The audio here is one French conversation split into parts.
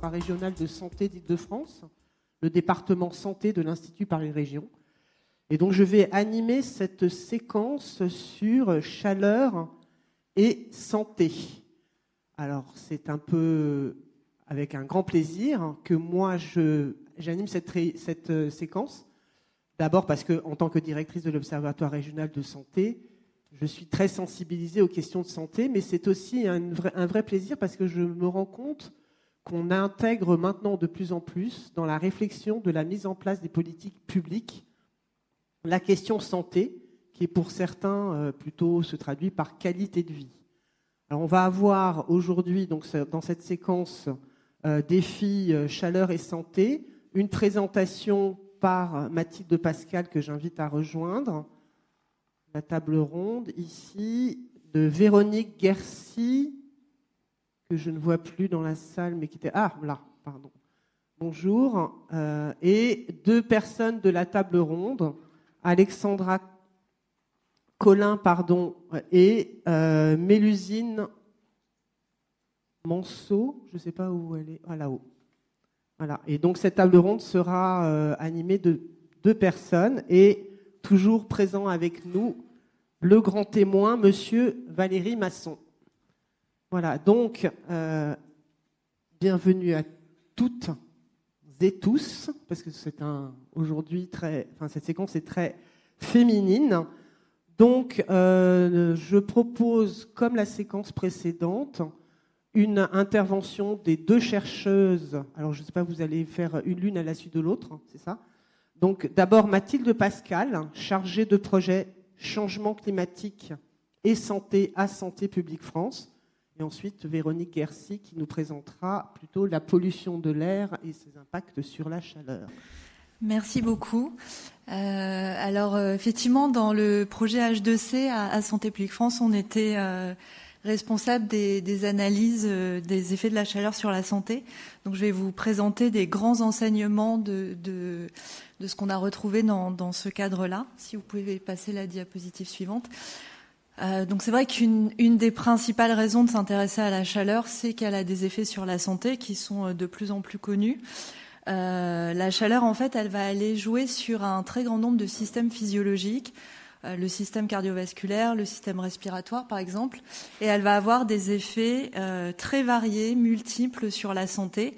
Conservatoire régional de santé d'Île-de-France, le département santé de l'Institut Paris-Région. Et donc, je vais animer cette séquence sur chaleur et santé. Alors, c'est un peu avec un grand plaisir que moi, j'anime cette séquence. D'abord parce que, en tant que directrice de l'Observatoire régional de santé, je suis très sensibilisée aux questions de santé, mais c'est aussi un vrai plaisir parce que je me rends compte qu'on intègre maintenant de plus en plus dans la réflexion de la mise en place des politiques publiques la question santé, qui pour certains plutôt se traduit par qualité de vie. Alors on va avoir aujourd'hui, donc, dans cette séquence défi chaleur et santé, une présentation par Mathilde Pascal que j'invite à rejoindre, la table ronde ici, de Véronique Guercy, que je ne vois plus dans la salle, mais qui était... Ah, là, pardon. Bonjour. Et deux personnes de la table ronde, Alexandra Collin, et Mélusine Manceau, je ne sais pas où elle est, là-haut. Voilà. Et donc cette table ronde sera animée de deux personnes et toujours présent avec nous le grand témoin, monsieur Valérie Masson. Voilà, donc bienvenue à toutes et tous, parce que aujourd'hui cette séquence est très féminine. Donc je propose, comme la séquence précédente, une intervention des deux chercheuses. Alors, je ne sais pas, vous allez faire l'une à la suite de l'autre, c'est ça? Donc, d'abord, Mathilde Pascal, chargée de projet Changement climatique et santé à Santé publique France. Et ensuite, Véronique Guercy, qui nous présentera plutôt la pollution de l'air et ses impacts sur la chaleur. Merci beaucoup. Alors, effectivement, dans le projet H2C à Santé publique France, on était... responsable des analyses des effets de la chaleur sur la santé. Donc je vais vous présenter des grands enseignements de ce qu'on a retrouvé dans ce cadre-là. Si vous pouvez passer la diapositive suivante. Donc c'est vrai qu'une des principales raisons de s'intéresser à la chaleur, c'est qu'elle a des effets sur la santé qui sont de plus en plus connus. La chaleur, en fait, elle va aller jouer sur un très grand nombre de systèmes physiologiques, le système cardiovasculaire, le système respiratoire par exemple, et elle va avoir des effets très variés, multiples sur la santé.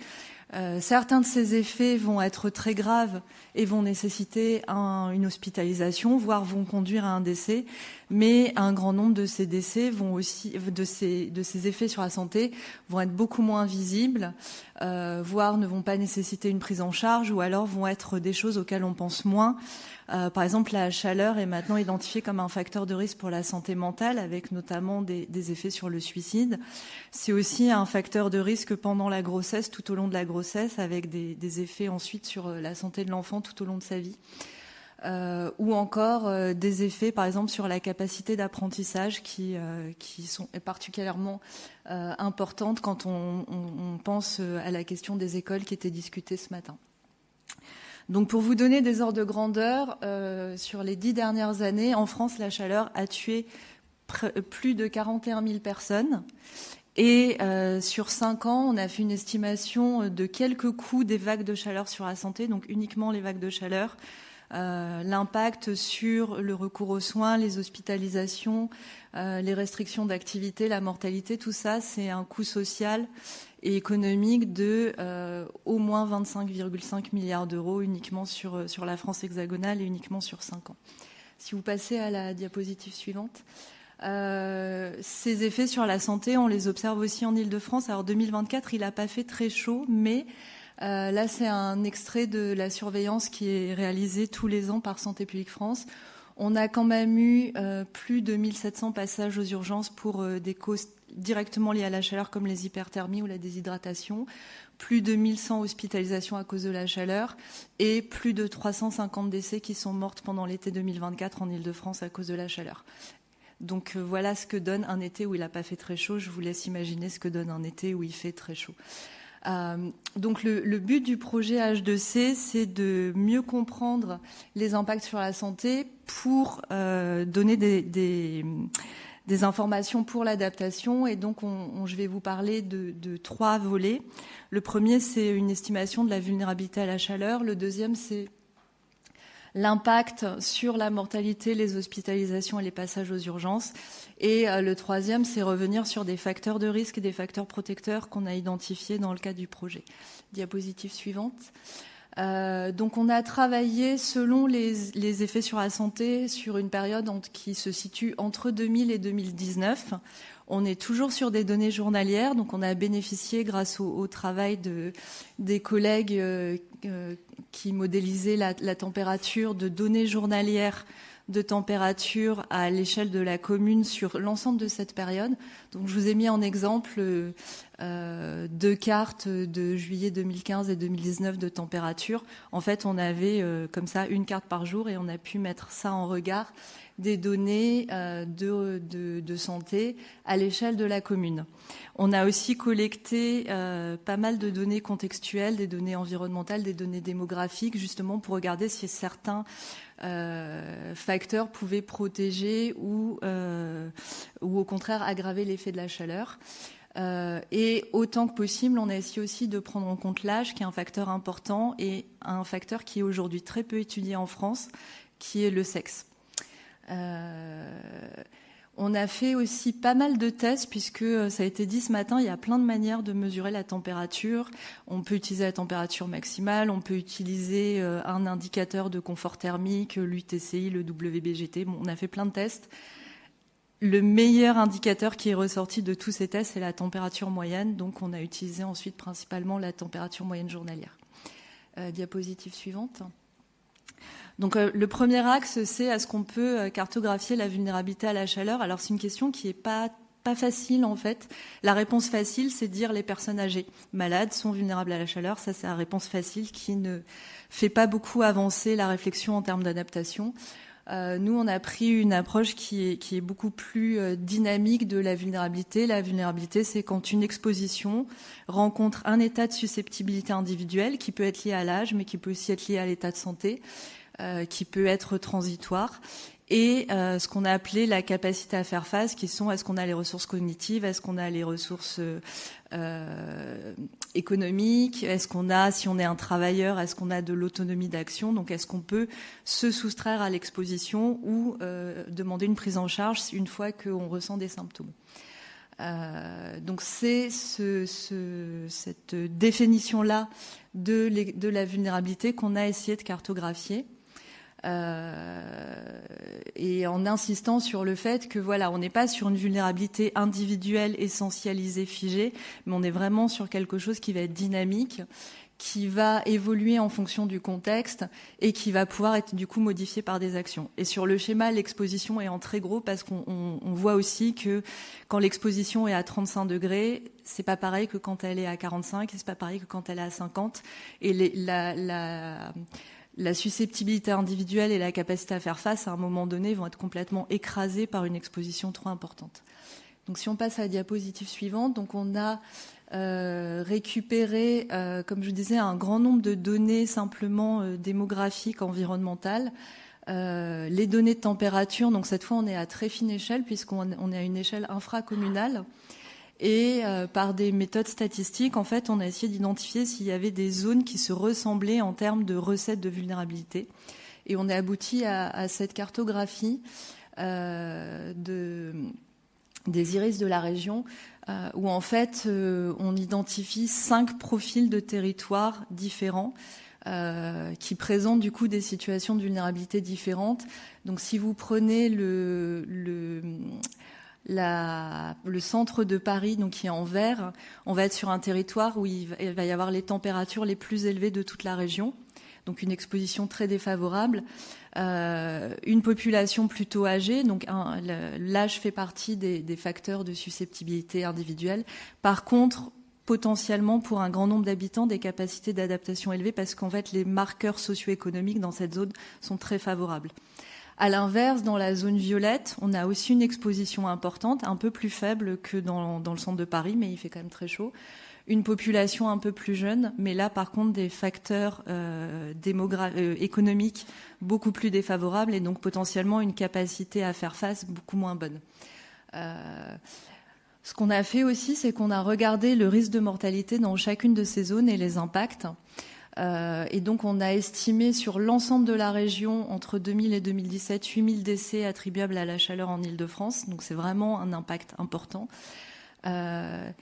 Certains de ces effets vont être très graves et vont nécessiter une hospitalisation, voire vont conduire à un décès, mais un grand nombre de ces décès de ces effets sur la santé vont être beaucoup moins visibles, voire ne vont pas nécessiter une prise en charge, ou alors vont être des choses auxquelles on pense moins. Par exemple, la chaleur est maintenant identifiée comme un facteur de risque pour la santé mentale, avec notamment des effets sur le suicide. C'est aussi un facteur de risque pendant la grossesse, tout au long de la grossesse, avec des effets ensuite sur la santé de l'enfant tout au long de sa vie. Ou encore des effets, par exemple, sur la capacité d'apprentissage qui sont particulièrement importantes quand on pense à la question des écoles qui était discutée ce matin. Donc pour vous donner des ordres de grandeur, sur les 10 dernières années, en France, la chaleur a tué plus de 41 000 personnes. Et sur 5 ans, on a fait une estimation de quelques coûts des vagues de chaleur sur la santé, donc uniquement les vagues de chaleur, l'impact sur le recours aux soins, les hospitalisations, les restrictions d'activité, la mortalité, tout ça, c'est un coût social et économique de au moins 25,5 milliards d'euros uniquement sur la France hexagonale et uniquement sur 5 ans. Si vous passez à la diapositive suivante. Ces effets sur la santé, on les observe aussi en Île-de-France. Alors 2024, il n'a pas fait très chaud, mais là c'est un extrait de la surveillance qui est réalisée tous les ans par Santé publique France. On a quand même eu plus de 1700 passages aux urgences pour des causes directement liées à la chaleur comme les hyperthermies ou la déshydratation, plus de 1100 hospitalisations à cause de la chaleur et plus de 350 décès qui sont mortes pendant l'été 2024 en Île-de-France à cause de la chaleur. Donc voilà ce que donne un été où il n'a pas fait très chaud. Je vous laisse imaginer ce que donne un été où il fait très chaud. Donc le but du projet H2C, c'est de mieux comprendre les impacts sur la santé pour donner des informations pour l'adaptation. Et donc, je vais vous parler de 3 volets. Le premier, c'est une estimation de la vulnérabilité à la chaleur. Le deuxième, c'est l'impact sur la mortalité, les hospitalisations et les passages aux urgences. Et le troisième, c'est revenir sur des facteurs de risque et des facteurs protecteurs qu'on a identifiés dans le cadre du projet. Diapositive suivante. Donc on a travaillé selon les effets sur la santé sur une période qui se situe entre 2000 et 2019. On est toujours sur des données journalières, donc on a bénéficié grâce au travail des collègues qui modélisaient la température, de données journalières de température à l'échelle de la commune sur l'ensemble de cette période. Donc je vous ai mis en exemple 2 cartes de juillet 2015 et 2019 de température. En fait, on avait comme ça une carte par jour et on a pu mettre ça en regard des données de santé à l'échelle de la commune. On a aussi collecté pas mal de données contextuelles, des données environnementales, des données démographiques, justement pour regarder si certains facteurs pouvaient protéger ou au contraire aggraver l'effet de la chaleur. Et autant que possible, on a essayé aussi de prendre en compte l'âge, qui est un facteur important et un facteur qui est aujourd'hui très peu étudié en France, qui est le sexe. On a fait aussi pas mal de tests puisque ça a été dit ce matin, il y a plein de manières de mesurer la température. On peut utiliser la température maximale, on peut utiliser un indicateur de confort thermique, l'UTCI, le WBGT. Bon, on a fait plein de tests. Le meilleur indicateur qui est ressorti de tous ces tests, c'est la température moyenne. Donc on a utilisé ensuite principalement la température moyenne journalière. Diapositive suivante. Donc le premier axe, c'est est-ce qu'on peut cartographier la vulnérabilité à la chaleur? Alors c'est une question qui n'est pas facile en fait. La réponse facile, c'est de dire les personnes âgées malades sont vulnérables à la chaleur. Ça, c'est la réponse facile qui ne fait pas beaucoup avancer la réflexion en termes d'adaptation. Nous, on a pris une approche qui est beaucoup plus dynamique de la vulnérabilité. La vulnérabilité, c'est quand une exposition rencontre un état de susceptibilité individuelle qui peut être lié à l'âge, mais qui peut aussi être lié à l'état de santé, qui peut être transitoire, et ce qu'on a appelé la capacité à faire face, qui sont est-ce qu'on a les ressources cognitives, est-ce qu'on a les ressources économiques, est-ce qu'on a, si on est un travailleur, est-ce qu'on a de l'autonomie d'action, donc est-ce qu'on peut se soustraire à l'exposition ou demander une prise en charge une fois qu'on ressent des symptômes. Donc c'est cette définition-là de la vulnérabilité qu'on a essayé de cartographier. Et en insistant sur le fait que voilà, on n'est pas sur une vulnérabilité individuelle, essentialisée, figée, mais on est vraiment sur quelque chose qui va être dynamique, qui va évoluer en fonction du contexte et qui va pouvoir être du coup modifié par des actions. Et sur le schéma, l'exposition est en très gros parce qu'on voit aussi que quand l'exposition est à 35 degrés, c'est pas pareil que quand elle est à 45 et c'est pas pareil que quand elle est à 50. Et la susceptibilité individuelle et la capacité à faire face, à un moment donné, vont être complètement écrasées par une exposition trop importante. Donc si on passe à la diapositive suivante, donc on a récupéré, comme je disais, un grand nombre de données simplement démographiques, environnementales. Les données de température, donc cette fois on est à très fine échelle puisqu'on est à une échelle infracommunale. Et par des méthodes statistiques, en fait, on a essayé d'identifier s'il y avait des zones qui se ressemblaient en termes de recettes de vulnérabilité. Et on a abouti à cette cartographie des iris de la région, où en fait, on identifie 5 profils de territoires différents qui présentent du coup des situations de vulnérabilité différentes. Donc, si vous prenez le centre de Paris, donc qui est en vert, on va être sur un territoire où il va y avoir les températures les plus élevées de toute la région, donc une exposition très défavorable, une population plutôt âgée, donc l'âge fait partie des facteurs de susceptibilité individuelle. Par contre, potentiellement pour un grand nombre d'habitants, des capacités d'adaptation élevées parce qu'en fait les marqueurs socio-économiques dans cette zone sont très favorables. À l'inverse, dans la zone violette, on a aussi une exposition importante, un peu plus faible que dans le centre de Paris, mais il fait quand même très chaud. Une population un peu plus jeune, mais là, par contre, des facteurs économiques beaucoup plus défavorables et donc potentiellement une capacité à faire face beaucoup moins bonne. Ce qu'on a fait aussi, c'est qu'on a regardé le risque de mortalité dans chacune de ces zones et les impacts. Et donc, on a estimé sur l'ensemble de la région, entre 2000 et 2017, 8000 décès attribuables à la chaleur en Île-de-France. Donc, c'est vraiment un impact important. La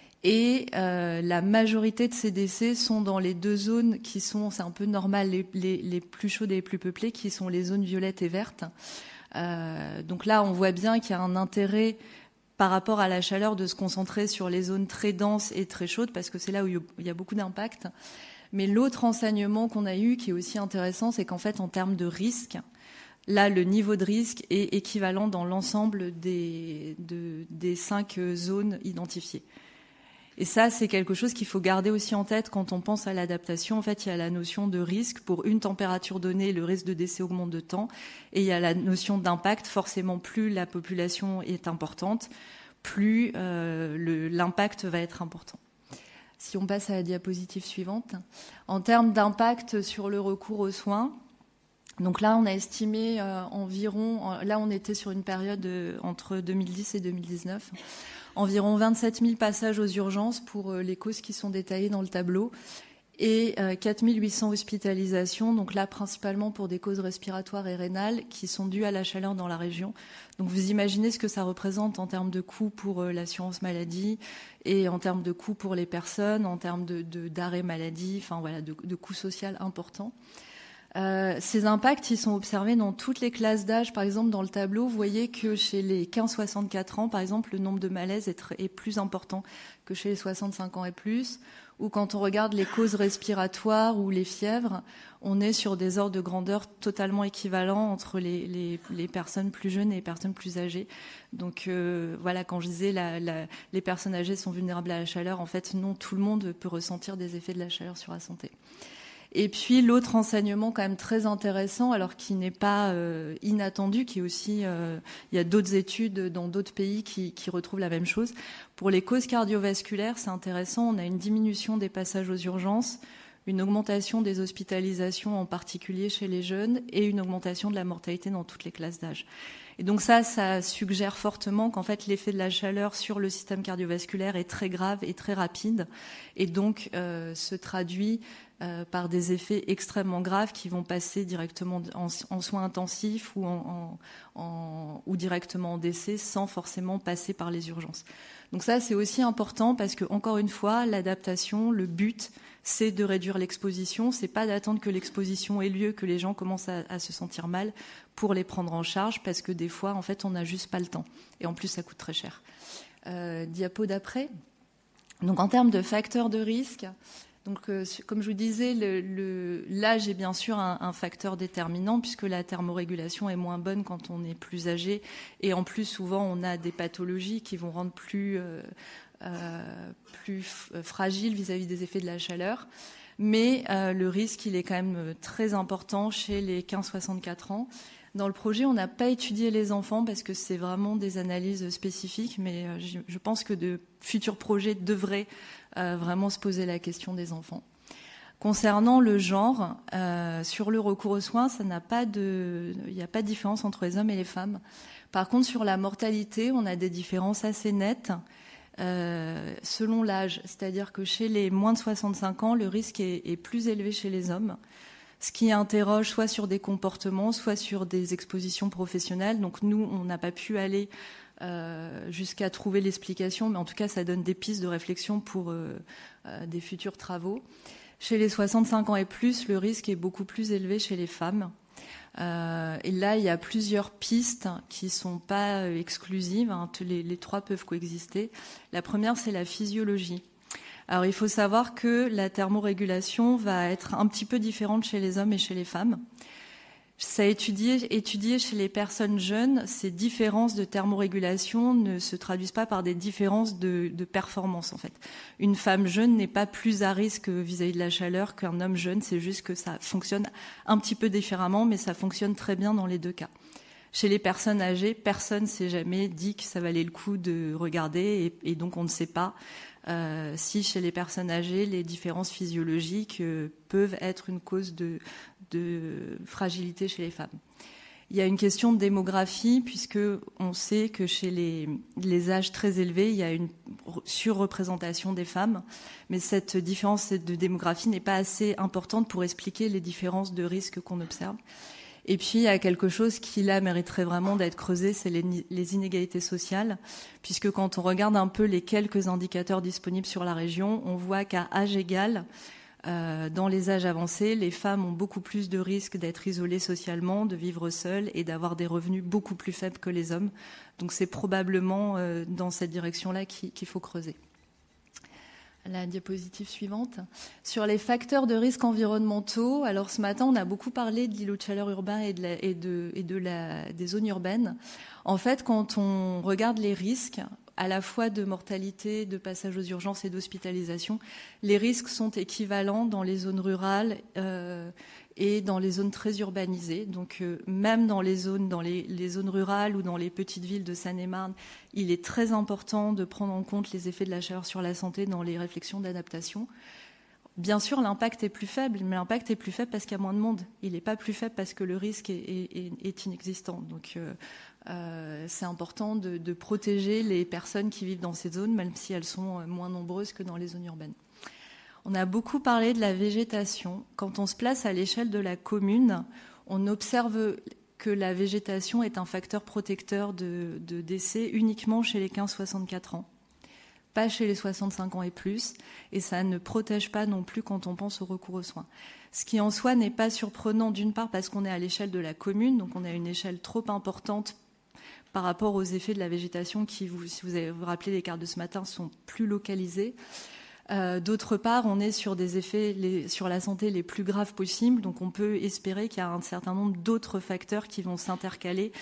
majorité de ces décès sont dans les deux zones qui sont, c'est un peu normal, les plus chaudes et les plus peuplées, qui sont les zones violettes et vertes. Donc là, on voit bien qu'il y a un intérêt par rapport à la chaleur de se concentrer sur les zones très denses et très chaudes, parce que c'est là où il y a beaucoup d'impact. Mais l'autre enseignement qu'on a eu, qui est aussi intéressant, c'est qu'en fait, en termes de risque, là, le niveau de risque est équivalent dans l'ensemble des 5 zones identifiées. Et ça, c'est quelque chose qu'il faut garder aussi en tête quand on pense à l'adaptation. En fait, il y a la notion de risque. Pour une température donnée, le risque de décès augmente de temps. Et il y a la notion d'impact. Forcément, plus la population est importante, plus l'impact va être important. Si on passe à la diapositive suivante. En termes d'impact sur le recours aux soins, donc là, on a estimé environ... Là, on était sur une période entre 2010 et 2019. Environ 27 000 passages aux urgences pour les causes qui sont détaillées dans le tableau et 4 800 hospitalisations, donc là principalement pour des causes respiratoires et rénales qui sont dues à la chaleur dans la région. Donc vous imaginez ce que ça représente en termes de coûts pour l'assurance maladie et en termes de coûts pour les personnes, en termes d'arrêt maladie, enfin voilà, de coûts sociaux importants. Ces impacts, ils sont observés dans toutes les classes d'âge. Par exemple, dans le tableau, vous voyez que chez les 15-64 ans, par exemple, le nombre de malaises est plus important que chez les 65 ans et plus. Ou quand on regarde les causes respiratoires ou les fièvres, on est sur des ordres de grandeur totalement équivalents entre les personnes plus jeunes et les personnes plus âgées. Donc voilà, quand je disais les personnes âgées sont vulnérables à la chaleur, en fait, non, tout le monde peut ressentir des effets de la chaleur sur la santé. Et puis l'autre enseignement quand même très intéressant, alors qui n'est pas inattendu, qui est aussi, il y a d'autres études dans d'autres pays qui retrouvent la même chose. Pour les causes cardiovasculaires, c'est intéressant, on a une diminution des passages aux urgences, une augmentation des hospitalisations, en particulier chez les jeunes, et une augmentation de la mortalité dans toutes les classes d'âge. Et donc ça suggère fortement qu'en fait l'effet de la chaleur sur le système cardiovasculaire est très grave et très rapide, et donc se traduit par des effets extrêmement graves qui vont passer directement en soins intensifs ou directement en décès sans forcément passer par les urgences. Donc ça, c'est aussi important parce que, encore une fois, l'adaptation, le but, c'est de réduire l'exposition. C'est pas d'attendre que l'exposition ait lieu, que les gens commencent à se sentir mal pour les prendre en charge, parce que des fois, en fait, on n'a juste pas le temps. Et en plus, ça coûte très cher. Diapo d'après. Donc, en termes de facteurs de risque, donc, comme je vous disais, l'âge est bien sûr un facteur déterminant, puisque la thermorégulation est moins bonne quand on est plus âgé. Et en plus, souvent, on a des pathologies qui vont rendre plus fragile vis-à-vis des effets de la chaleur. Mais le risque, il est quand même très important chez les 15-64 ans. Dans le projet, on n'a pas étudié les enfants parce que c'est vraiment des analyses spécifiques, mais je pense que de futurs projets devraient vraiment se poser la question des enfants. Concernant le genre, sur le recours aux soins, il n'y a pas de différence entre les hommes et les femmes. Par contre, sur la mortalité, on a des différences assez nettes selon l'âge. C'est-à-dire que chez les moins de 65 ans, le risque est plus élevé chez les hommes, ce qui interroge soit sur des comportements, soit sur des expositions professionnelles. Donc nous, on n'a pas pu aller jusqu'à trouver l'explication, mais en tout cas, ça donne des pistes de réflexion pour des futurs travaux. Chez les 65 ans et plus, le risque est beaucoup plus élevé chez les femmes. Et là, il y a plusieurs pistes qui ne sont pas exclusives. Hein. Les trois peuvent coexister. La première, c'est la physiologie. Alors, il faut savoir que la thermorégulation va être un petit peu différente chez les hommes et chez les femmes. Ça a étudié chez les personnes jeunes, ces différences de thermorégulation ne se traduisent pas par des différences de performance, en fait. Une femme jeune n'est pas plus à risque vis-à-vis de la chaleur qu'un homme jeune, c'est juste que ça fonctionne un petit peu différemment, mais ça fonctionne très bien dans les deux cas. Chez les personnes âgées, personne ne s'est jamais dit que ça valait le coup de regarder, et donc on ne sait pas si chez les personnes âgées, les différences physiologiques peuvent être une cause de fragilité chez les femmes. Il y a une question de démographie, puisque on sait que chez les âges très élevés, il y a une surreprésentation des femmes. Mais cette différence de démographie n'est pas assez importante pour expliquer les différences de risque qu'on observe. Et puis, il y a quelque chose qui, là, mériterait vraiment d'être creusé, c'est les inégalités sociales, puisque quand on regarde un peu les quelques indicateurs disponibles sur la région, on voit qu'à âge égal, dans les âges avancés, les femmes ont beaucoup plus de risques d'être isolées socialement, de vivre seules et d'avoir des revenus beaucoup plus faibles que les hommes. Donc c'est probablement dans cette direction-là qu'il faut creuser. La diapositive suivante. Sur les facteurs de risque environnementaux, alors ce matin, on a beaucoup parlé de l'îlot de chaleur urbain et des zones urbaines. En fait, quand on regarde les risques, à la fois de mortalité, de passage aux urgences et d'hospitalisation, les risques sont équivalents dans les zones rurales et dans les zones très urbanisées. Donc même dans les zones rurales ou dans les petites villes de Seine-et-Marne, il est très important de prendre en compte les effets de la chaleur sur la santé dans les réflexions d'adaptation. Bien sûr, l'impact est plus faible, mais l'impact est plus faible parce qu'il y a moins de monde. Il n'est pas plus faible parce que le risque est inexistant. Donc c'est important de protéger les personnes qui vivent dans ces zones, même si elles sont moins nombreuses que dans les zones urbaines. On a beaucoup parlé de la végétation. Quand on se place à l'échelle de la commune, on observe que la végétation est un facteur protecteur de décès uniquement chez les 15-64 ans, pas chez les 65 ans et plus, et ça ne protège pas non plus quand on pense au recours aux soins. Ce qui en soi n'est pas surprenant, d'une part parce qu'on est à l'échelle de la commune, donc on a une échelle trop importante par rapport aux effets de la végétation qui, si vous vous rappelez les cartes de ce matin, sont plus localisés. D'autre part, on est sur des effets sur la santé les plus graves possibles, donc on peut espérer qu'il y a un certain nombre d'autres facteurs qui vont s'intercaler.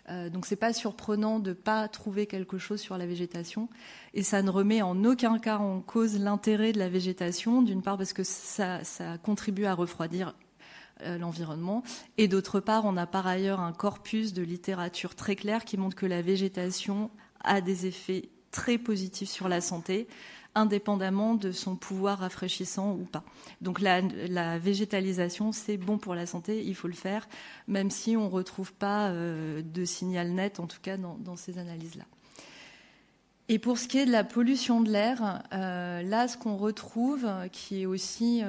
Donc c'est pas surprenant de pas trouver quelque chose sur la végétation, et ça ne remet en aucun cas en cause l'intérêt de la végétation, d'une part parce que ça contribue à refroidir l'environnement, et d'autre part, on a par ailleurs un corpus de littérature très clair qui montre que la végétation a des effets très positifs sur la santé, indépendamment de son pouvoir rafraîchissant ou pas. Donc la végétalisation, c'est bon pour la santé, il faut le faire, même si on ne retrouve pas de signal net, en tout cas dans ces analyses-là. Et pour ce qui est de la pollution de l'air, là, ce qu'on retrouve, qui est aussi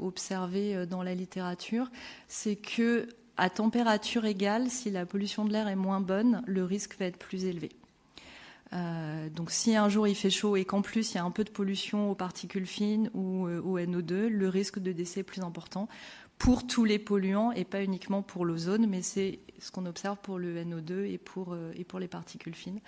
observé dans la littérature, c'est que à température égale, si la pollution de l'air est moins bonne, le risque va être plus élevé. Donc si un jour il fait chaud et qu'en plus il y a un peu de pollution aux particules fines ou au NO2, le risque de décès est plus important pour tous les polluants et pas uniquement pour l'ozone, mais c'est ce qu'on observe pour le NO2 et pour les particules fines.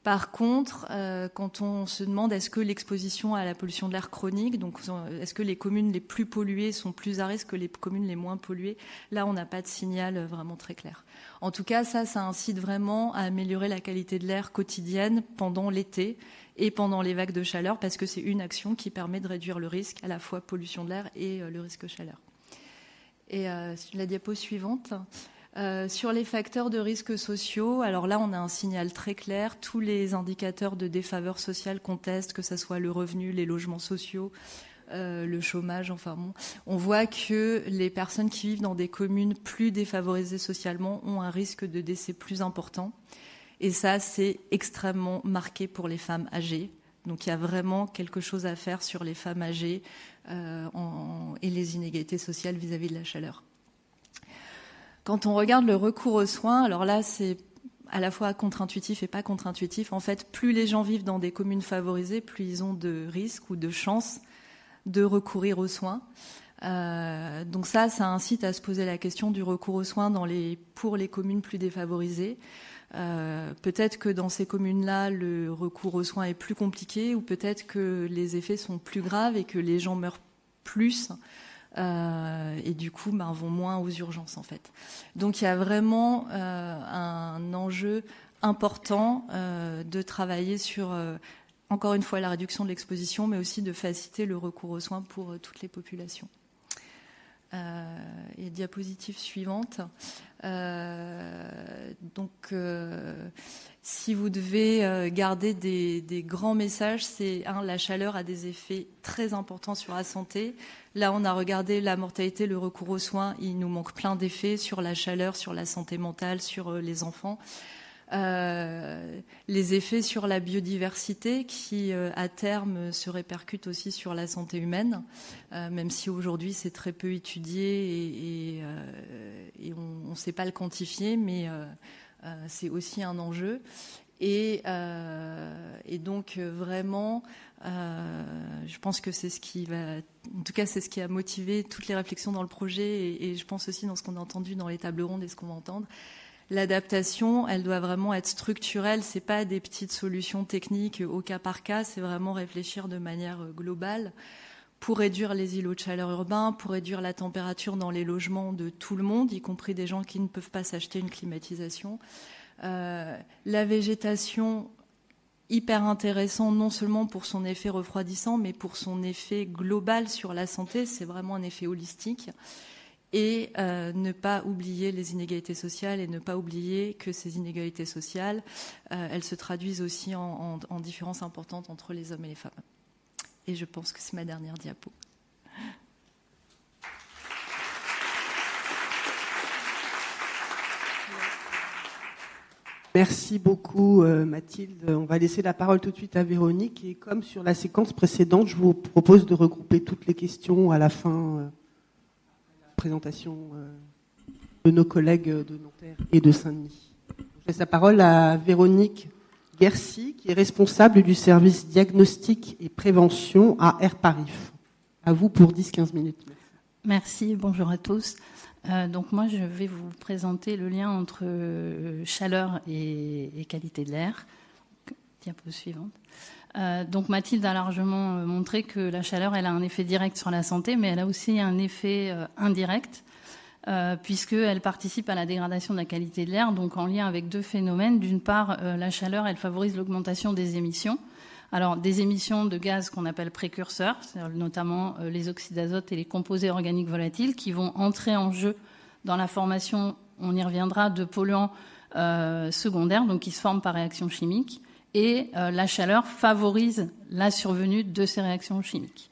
Par contre, quand on se demande est-ce que l'exposition à la pollution de l'air chronique, donc est-ce que les communes les plus polluées sont plus à risque que les communes les moins polluées, là on n'a pas de signal vraiment très clair. En tout cas, ça incite vraiment à améliorer la qualité de l'air quotidienne pendant l'été et pendant les vagues de chaleur, parce que c'est une action qui permet de réduire le risque, à la fois pollution de l'air et le risque chaleur. Et la diapo suivante. Sur les facteurs de risques sociaux, alors là on a un signal très clair, tous les indicateurs de défaveur sociale qu'on teste, que ce soit le revenu, les logements sociaux, le chômage, enfin bon, on voit que les personnes qui vivent dans des communes plus défavorisées socialement ont un risque de décès plus important, et ça c'est extrêmement marqué pour les femmes âgées. Donc il y a vraiment quelque chose à faire sur les femmes âgées et les inégalités sociales vis-à-vis de la chaleur. Quand on regarde le recours aux soins, alors là, c'est à la fois contre-intuitif et pas contre-intuitif. En fait, plus les gens vivent dans des communes favorisées, plus ils ont de risques ou de chances de recourir aux soins. Donc ça incite à se poser la question du recours aux soins pour les communes plus défavorisées. Peut-être que dans ces communes-là, le recours aux soins est plus compliqué, ou peut-être que les effets sont plus graves et que les gens meurent plus. Et du coup vont moins aux urgences en fait. Donc il y a vraiment un enjeu important de travailler sur encore une fois la réduction de l'exposition, mais aussi de faciliter le recours aux soins pour toutes les populations. Et diapositive suivante. Si vous devez garder des grands messages, c'est la chaleur a des effets très importants sur la santé. Là, on a regardé la mortalité, le recours aux soins. Il nous manque plein d'effets sur la chaleur, sur la santé mentale, sur les enfants. Les effets sur la biodiversité qui, à terme, se répercutent aussi sur la santé humaine, même si aujourd'hui c'est très peu étudié et on ne sait pas le quantifier, mais c'est aussi un enjeu. Et donc vraiment, je pense que c'est ce qui va, en tout cas c'est ce qui a motivé toutes les réflexions dans le projet et je pense aussi dans ce qu'on a entendu dans les tables rondes et ce qu'on va entendre. L'adaptation, elle doit vraiment être structurelle. C'est pas des petites solutions techniques au cas par cas. C'est vraiment réfléchir de manière globale pour réduire les îlots de chaleur urbains, pour réduire la température dans les logements de tout le monde, y compris des gens qui ne peuvent pas s'acheter une climatisation. La végétation, hyper intéressant, non seulement pour son effet refroidissant, mais pour son effet global sur la santé. C'est vraiment un effet holistique. Et ne pas oublier les inégalités sociales et ne pas oublier que ces inégalités sociales, elles se traduisent aussi en différences importantes entre les hommes et les femmes. Et je pense que c'est ma dernière diapo. Merci beaucoup Mathilde. On va laisser la parole tout de suite à Véronique. Et comme sur la séquence précédente, je vous propose de regrouper toutes les questions à la fin présentation de nos collègues de Nanterre et de Saint-Denis. Je laisse la parole à Véronique Guercy, qui est responsable du service diagnostic et prévention à Air Paris. À vous pour 10-15 minutes. Merci, bonjour à tous. Donc moi, je vais vous présenter le lien entre chaleur et qualité de l'air. Diapo suivante. Donc Mathilde a largement montré que la chaleur, elle a un effet direct sur la santé, mais elle a aussi un effet indirect, puisqu'elle participe à la dégradation de la qualité de l'air, donc en lien avec deux phénomènes. D'une part, la chaleur, elle favorise l'augmentation des émissions. Alors, des émissions de gaz qu'on appelle précurseurs, notamment les oxydes d'azote et les composés organiques volatiles, qui vont entrer en jeu dans la formation, on y reviendra, de polluants secondaires, donc qui se forment par réaction chimique. Et la chaleur favorise la survenue de ces réactions chimiques.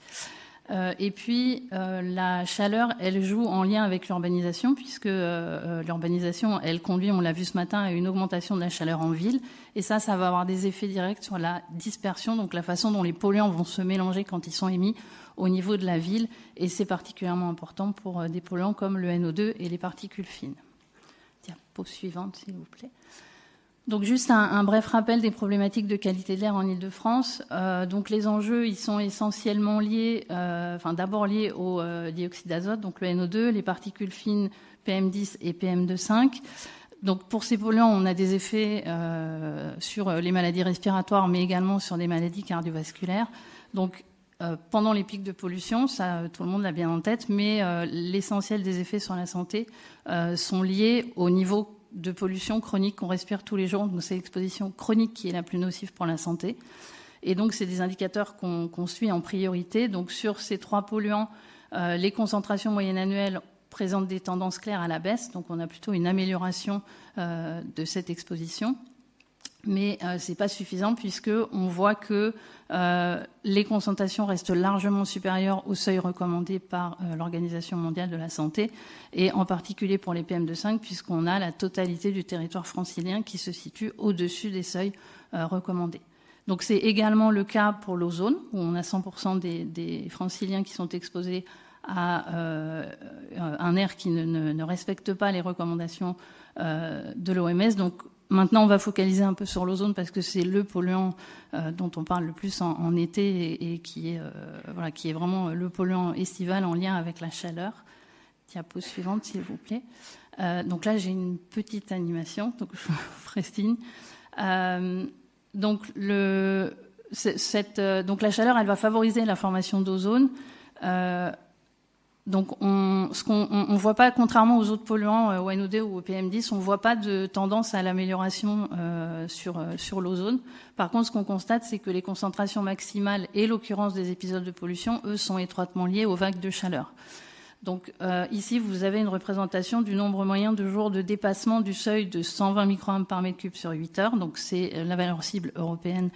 Et puis, la chaleur, elle joue en lien avec l'urbanisation, puisque l'urbanisation, elle conduit, on l'a vu ce matin, à une augmentation de la chaleur en ville. Et ça va avoir des effets directs sur la dispersion, donc la façon dont les polluants vont se mélanger quand ils sont émis au niveau de la ville. Et c'est particulièrement important pour des polluants comme le NO2 et les particules fines. Diapo suivante, s'il vous plaît. Donc juste un bref rappel des problématiques de qualité de l'air en Île-de-France. Donc les enjeux, ils sont essentiellement liés, d'abord liés au dioxyde d'azote, donc le NO2, les particules fines PM10 et PM2,5. Donc pour ces polluants, on a des effets sur les maladies respiratoires, mais également sur des maladies cardiovasculaires. Donc pendant les pics de pollution, ça tout le monde l'a bien en tête, mais l'essentiel des effets sur la santé sont liés au niveau de pollution chronique qu'on respire tous les jours. Donc c'est l'exposition chronique qui est la plus nocive pour la santé. Et donc c'est des indicateurs qu'on suit en priorité. Donc sur ces trois polluants, les concentrations moyennes annuelles présentent des tendances claires à la baisse. Donc on a plutôt une amélioration de cette exposition. Mais c'est pas suffisant puisque on voit que les concentrations restent largement supérieures au seuil recommandé par l'Organisation mondiale de la santé, et en particulier pour les PM2,5 puisqu'on a la totalité du territoire francilien qui se situe au-dessus des seuils recommandés. Donc c'est également le cas pour l'ozone où on a 100% des franciliens qui sont exposés à un air qui ne respecte pas les recommandations de l'OMS. Donc maintenant, on va focaliser un peu sur l'ozone parce que c'est le polluant dont on parle le plus en été et qui est vraiment le polluant estival en lien avec la chaleur. Diapo suivante, s'il vous plaît. Donc là, j'ai une petite animation, donc je vous ferai signe. Donc la chaleur, elle va favoriser la formation d'ozone. Donc on voit pas, contrairement aux autres polluants, au NO2 ou au PM10, on voit pas de tendance à l'amélioration sur l'ozone. Par contre, ce qu'on constate, c'est que les concentrations maximales et l'occurrence des épisodes de pollution, eux, sont étroitement liés aux vagues de chaleur. Donc ici, vous avez une représentation du nombre moyen de jours de dépassement du seuil de 120 microgrammes par mètre cube sur 8 heures. Donc c'est la valeur cible européenne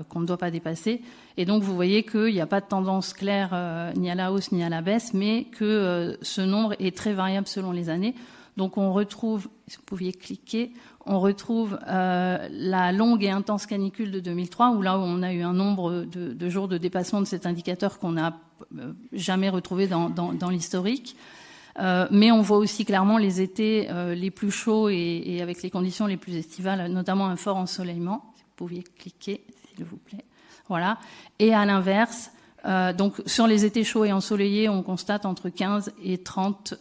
qu'on ne doit pas dépasser. Et donc vous voyez qu'il n'y a pas de tendance claire ni à la hausse ni à la baisse, mais que ce nombre est très variable selon les années. Donc on retrouve, si vous pouviez cliquer, on retrouve la longue et intense canicule de 2003, où là où on a eu un nombre de jours de dépassement de cet indicateur qu'on n'a jamais retrouvé dans l'historique. Mais on voit aussi clairement les étés les plus chauds et avec les conditions les plus estivales, notamment un fort ensoleillement. Si vous pouviez cliquer, s'il vous plaît. Voilà. Et à l'inverse, donc sur les étés chauds et ensoleillés, on constate entre 15 et 30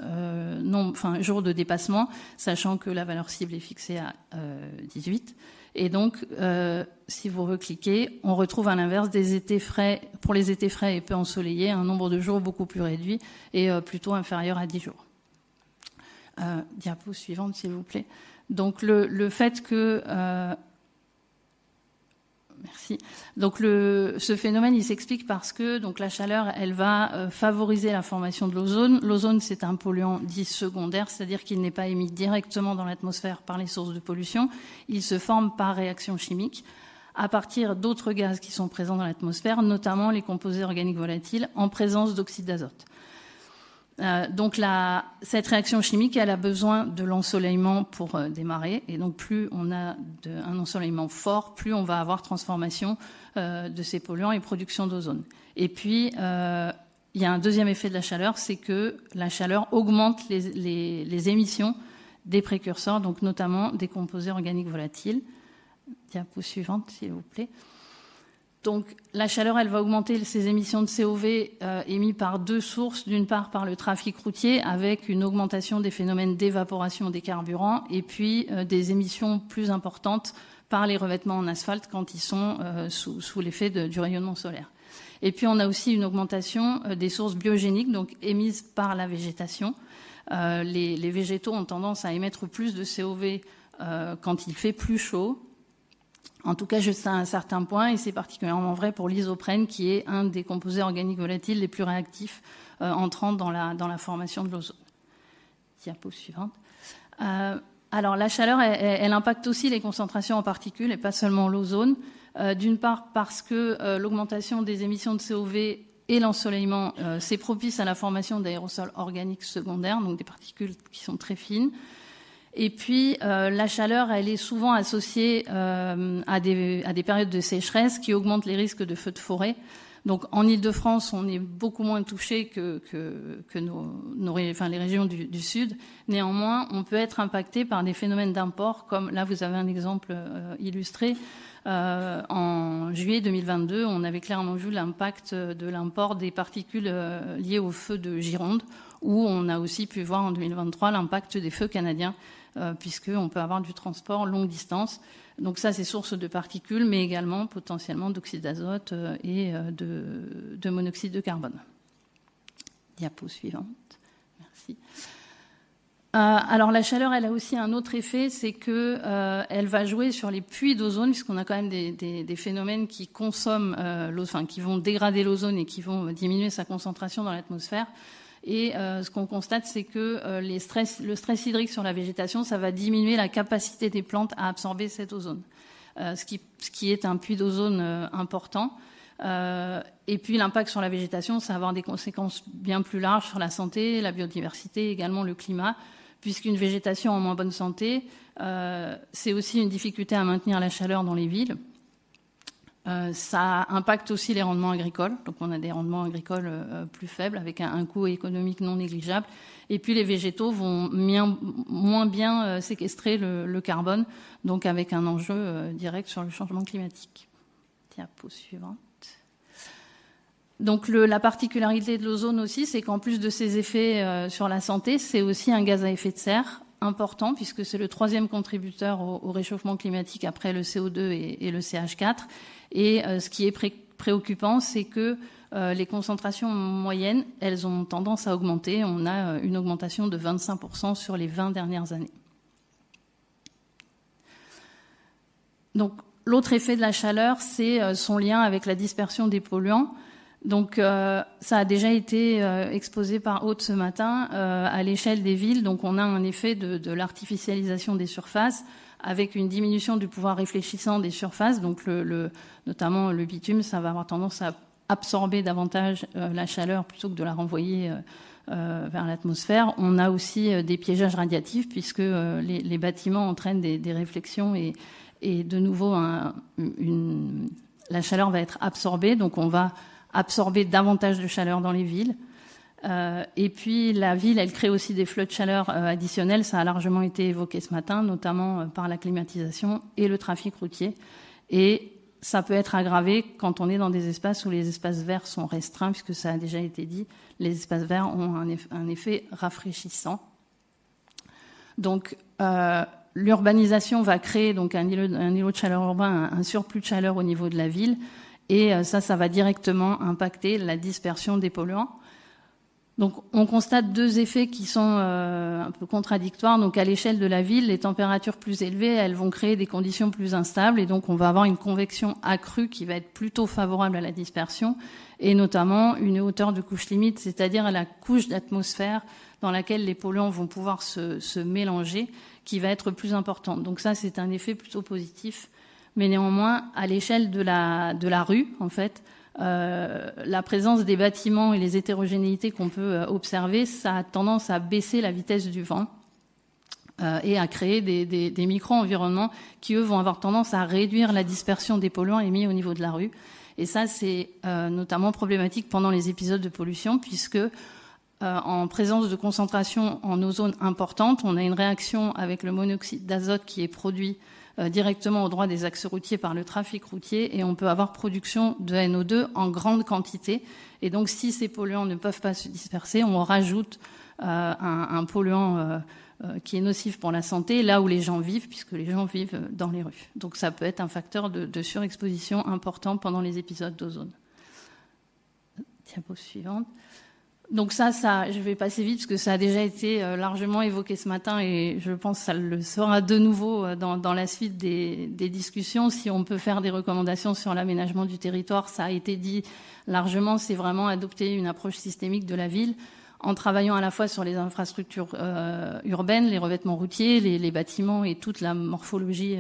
jours de dépassement, sachant que la valeur cible est fixée à 18. Et donc, si vous recliquez, on retrouve à l'inverse des étés frais, pour les étés frais et peu ensoleillés, un nombre de jours beaucoup plus réduit et plutôt inférieur à 10 jours. Diapo suivante, s'il vous plaît. Donc, le fait que... Merci. Donc ce phénomène, il s'explique parce que donc la chaleur, elle va favoriser la formation de l'ozone. L'ozone, c'est un polluant dit secondaire, c'est-à-dire qu'il n'est pas émis directement dans l'atmosphère par les sources de pollution. Il se forme par réaction chimique à partir d'autres gaz qui sont présents dans l'atmosphère, notamment les composés organiques volatiles en présence d'oxyde d'azote. Donc cette réaction chimique, elle a besoin de l'ensoleillement pour démarrer. Et donc plus on a un ensoleillement fort, plus on va avoir transformation de ces polluants et production d'ozone. Et puis, il y a un deuxième effet de la chaleur, c'est que la chaleur augmente les émissions des précurseurs, donc notamment des composés organiques volatiles. Diapo suivante, s'il vous plaît. Donc la chaleur, elle va augmenter ces émissions de COV émises par deux sources. D'une part, par le trafic routier, avec une augmentation des phénomènes d'évaporation des carburants, et puis des émissions plus importantes par les revêtements en asphalte quand ils sont sous l'effet du rayonnement solaire. Et puis on a aussi une augmentation des sources biogéniques, donc émises par la végétation. Les végétaux ont tendance à émettre plus de COV quand il fait plus chaud. En tout cas, jusqu'à un certain point, et c'est particulièrement vrai pour l'isoprène, qui est un des composés organiques volatiles les plus réactifs entrant dans la formation de l'ozone. Diapo suivante. Alors, la chaleur, elle impacte aussi les concentrations en particules et pas seulement l'ozone. D'une part, parce que l'augmentation des émissions de COV et l'ensoleillement, c'est propice à la formation d'aérosols organiques secondaires, donc des particules qui sont très fines. Et puis, la chaleur, elle est souvent associée à des périodes de sécheresse qui augmentent les risques de feux de forêt. Donc, en Île-de-France, on est beaucoup moins touché que les régions du Sud. Néanmoins, on peut être impacté par des phénomènes d'import, comme là, vous avez un exemple illustré. En juillet 2022, on avait clairement vu l'impact de l'import des particules liées aux feux de Gironde, où on a aussi pu voir en 2023 l'impact des feux canadiens, puisqu'on peut avoir du transport longue distance. Donc ça, c'est source de particules, mais également potentiellement d'oxyde d'azote et de monoxyde de carbone. Diapo suivante. Merci. Alors la chaleur, elle a aussi un autre effet, c'est que elle va jouer sur les puits d'ozone, puisqu'on a quand même des phénomènes qui consomment l'ozone, qui vont dégrader l'ozone et qui vont diminuer sa concentration dans l'atmosphère. Et ce qu'on constate, c'est que le stress hydrique sur la végétation, ça va diminuer la capacité des plantes à absorber cet ozone, ce qui est un puits d'ozone important. Et puis l'impact sur la végétation, ça va avoir des conséquences bien plus larges sur la santé, la biodiversité, également le climat, puisqu'une végétation en moins bonne santé, c'est aussi une difficulté à maintenir la chaleur dans les villes. Ça impacte aussi les rendements agricoles. Donc on a des rendements agricoles plus faibles avec un coût économique non négligeable. Et puis les végétaux vont moins bien séquestrer le carbone, donc avec un enjeu direct sur le changement climatique. Diapo suivante. Donc la particularité de l'ozone aussi, c'est qu'en plus de ses effets sur la santé, c'est aussi un gaz à effet de serre important, puisque c'est le troisième contributeur au réchauffement climatique après le CO2 et le CH4. Et ce qui est préoccupant, c'est que les concentrations moyennes, elles ont tendance à augmenter. On a une augmentation de 25% sur les 20 dernières années. Donc, l'autre effet de la chaleur, c'est son lien avec la dispersion des polluants. Donc, ça a déjà été exposé par Aude ce matin à l'échelle des villes. Donc, on a un effet de l'artificialisation des surfaces avec une diminution du pouvoir réfléchissant des surfaces. Donc, notamment le bitume, ça va avoir tendance à absorber davantage la chaleur plutôt que de la renvoyer vers l'atmosphère. On a aussi des piégeages radiatifs puisque les bâtiments entraînent des réflexions et de nouveau, la chaleur va être absorbée. Donc, on va absorber davantage de chaleur dans les villes. Et puis la ville, elle crée aussi des flux de chaleur additionnels. Ça a largement été évoqué ce matin, notamment par la climatisation et le trafic routier. Et ça peut être aggravé quand on est dans des espaces où les espaces verts sont restreints, puisque ça a déjà été dit, les espaces verts ont un effet rafraîchissant. Donc l'urbanisation va créer donc un îlot de chaleur urbain, un surplus de chaleur au niveau de la ville. Et ça va directement impacter la dispersion des polluants. Donc, on constate deux effets qui sont un peu contradictoires. Donc, à l'échelle de la ville, les températures plus élevées, elles vont créer des conditions plus instables. Et donc, on va avoir une convection accrue qui va être plutôt favorable à la dispersion. Et notamment, une hauteur de couche limite, c'est-à-dire la couche d'atmosphère dans laquelle les polluants vont pouvoir se mélanger, qui va être plus importante. Donc, ça, c'est un effet plutôt positif. Mais néanmoins, à l'échelle de la rue, en fait, la présence des bâtiments et les hétérogénéités qu'on peut observer, ça a tendance à baisser la vitesse du vent et à créer des micro-environnements qui, eux, vont avoir tendance à réduire la dispersion des polluants émis au niveau de la rue. Et ça, c'est notamment problématique pendant les épisodes de pollution, puisque en présence de concentration en ozone importante, on a une réaction avec le monoxyde d'azote qui est produit directement au droit des axes routiers par le trafic routier, et on peut avoir production de NO2 en grande quantité. Et donc, si ces polluants ne peuvent pas se disperser, on rajoute un polluant qui est nocif pour la santé, là où les gens vivent, puisque les gens vivent dans les rues. Donc, ça peut être un facteur de surexposition important pendant les épisodes d'ozone. Diapo suivante. Donc ça, je vais passer vite parce que ça a déjà été largement évoqué ce matin et je pense que ça le sera de nouveau dans la suite des discussions. Si on peut faire des recommandations sur l'aménagement du territoire, ça a été dit largement, c'est vraiment adopter une approche systémique de la ville en travaillant à la fois sur les infrastructures urbaines, les revêtements routiers, les bâtiments et toute la morphologie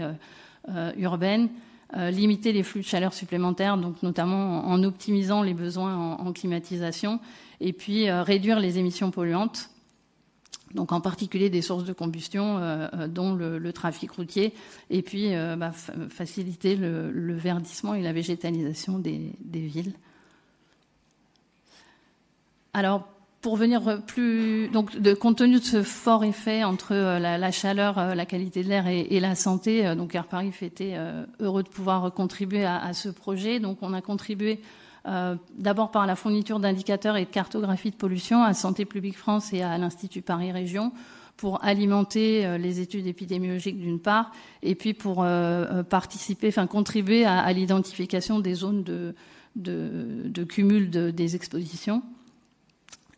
urbaine. Limiter les flux de chaleur supplémentaires, donc notamment en optimisant les besoins en climatisation, et puis réduire les émissions polluantes, donc en particulier des sources de combustion, dont le trafic routier, et puis faciliter le verdissement et la végétalisation des villes. Alors, pour venir compte tenu de ce fort effet entre la chaleur, la qualité de l'air et la santé, donc Air Paris était heureux de pouvoir contribuer à ce projet. Donc on a contribué d'abord par la fourniture d'indicateurs et de cartographie de pollution à Santé publique France et à l'Institut Paris Région pour alimenter les études épidémiologiques d'une part, et puis pour contribuer à l'identification des zones de cumul des expositions.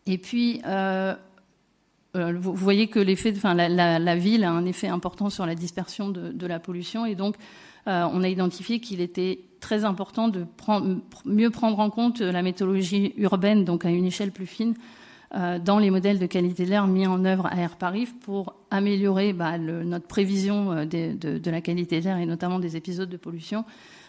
Et puis, vous voyez que la ville a un effet important sur la dispersion de la pollution. Et donc, on a identifié qu'il était très important de mieux prendre en compte la méthodologie urbaine, donc à une échelle plus fine, dans les modèles de qualité de l'air mis en œuvre à Air Paris pour améliorer notre prévision de la qualité de l'air et notamment des épisodes de pollution,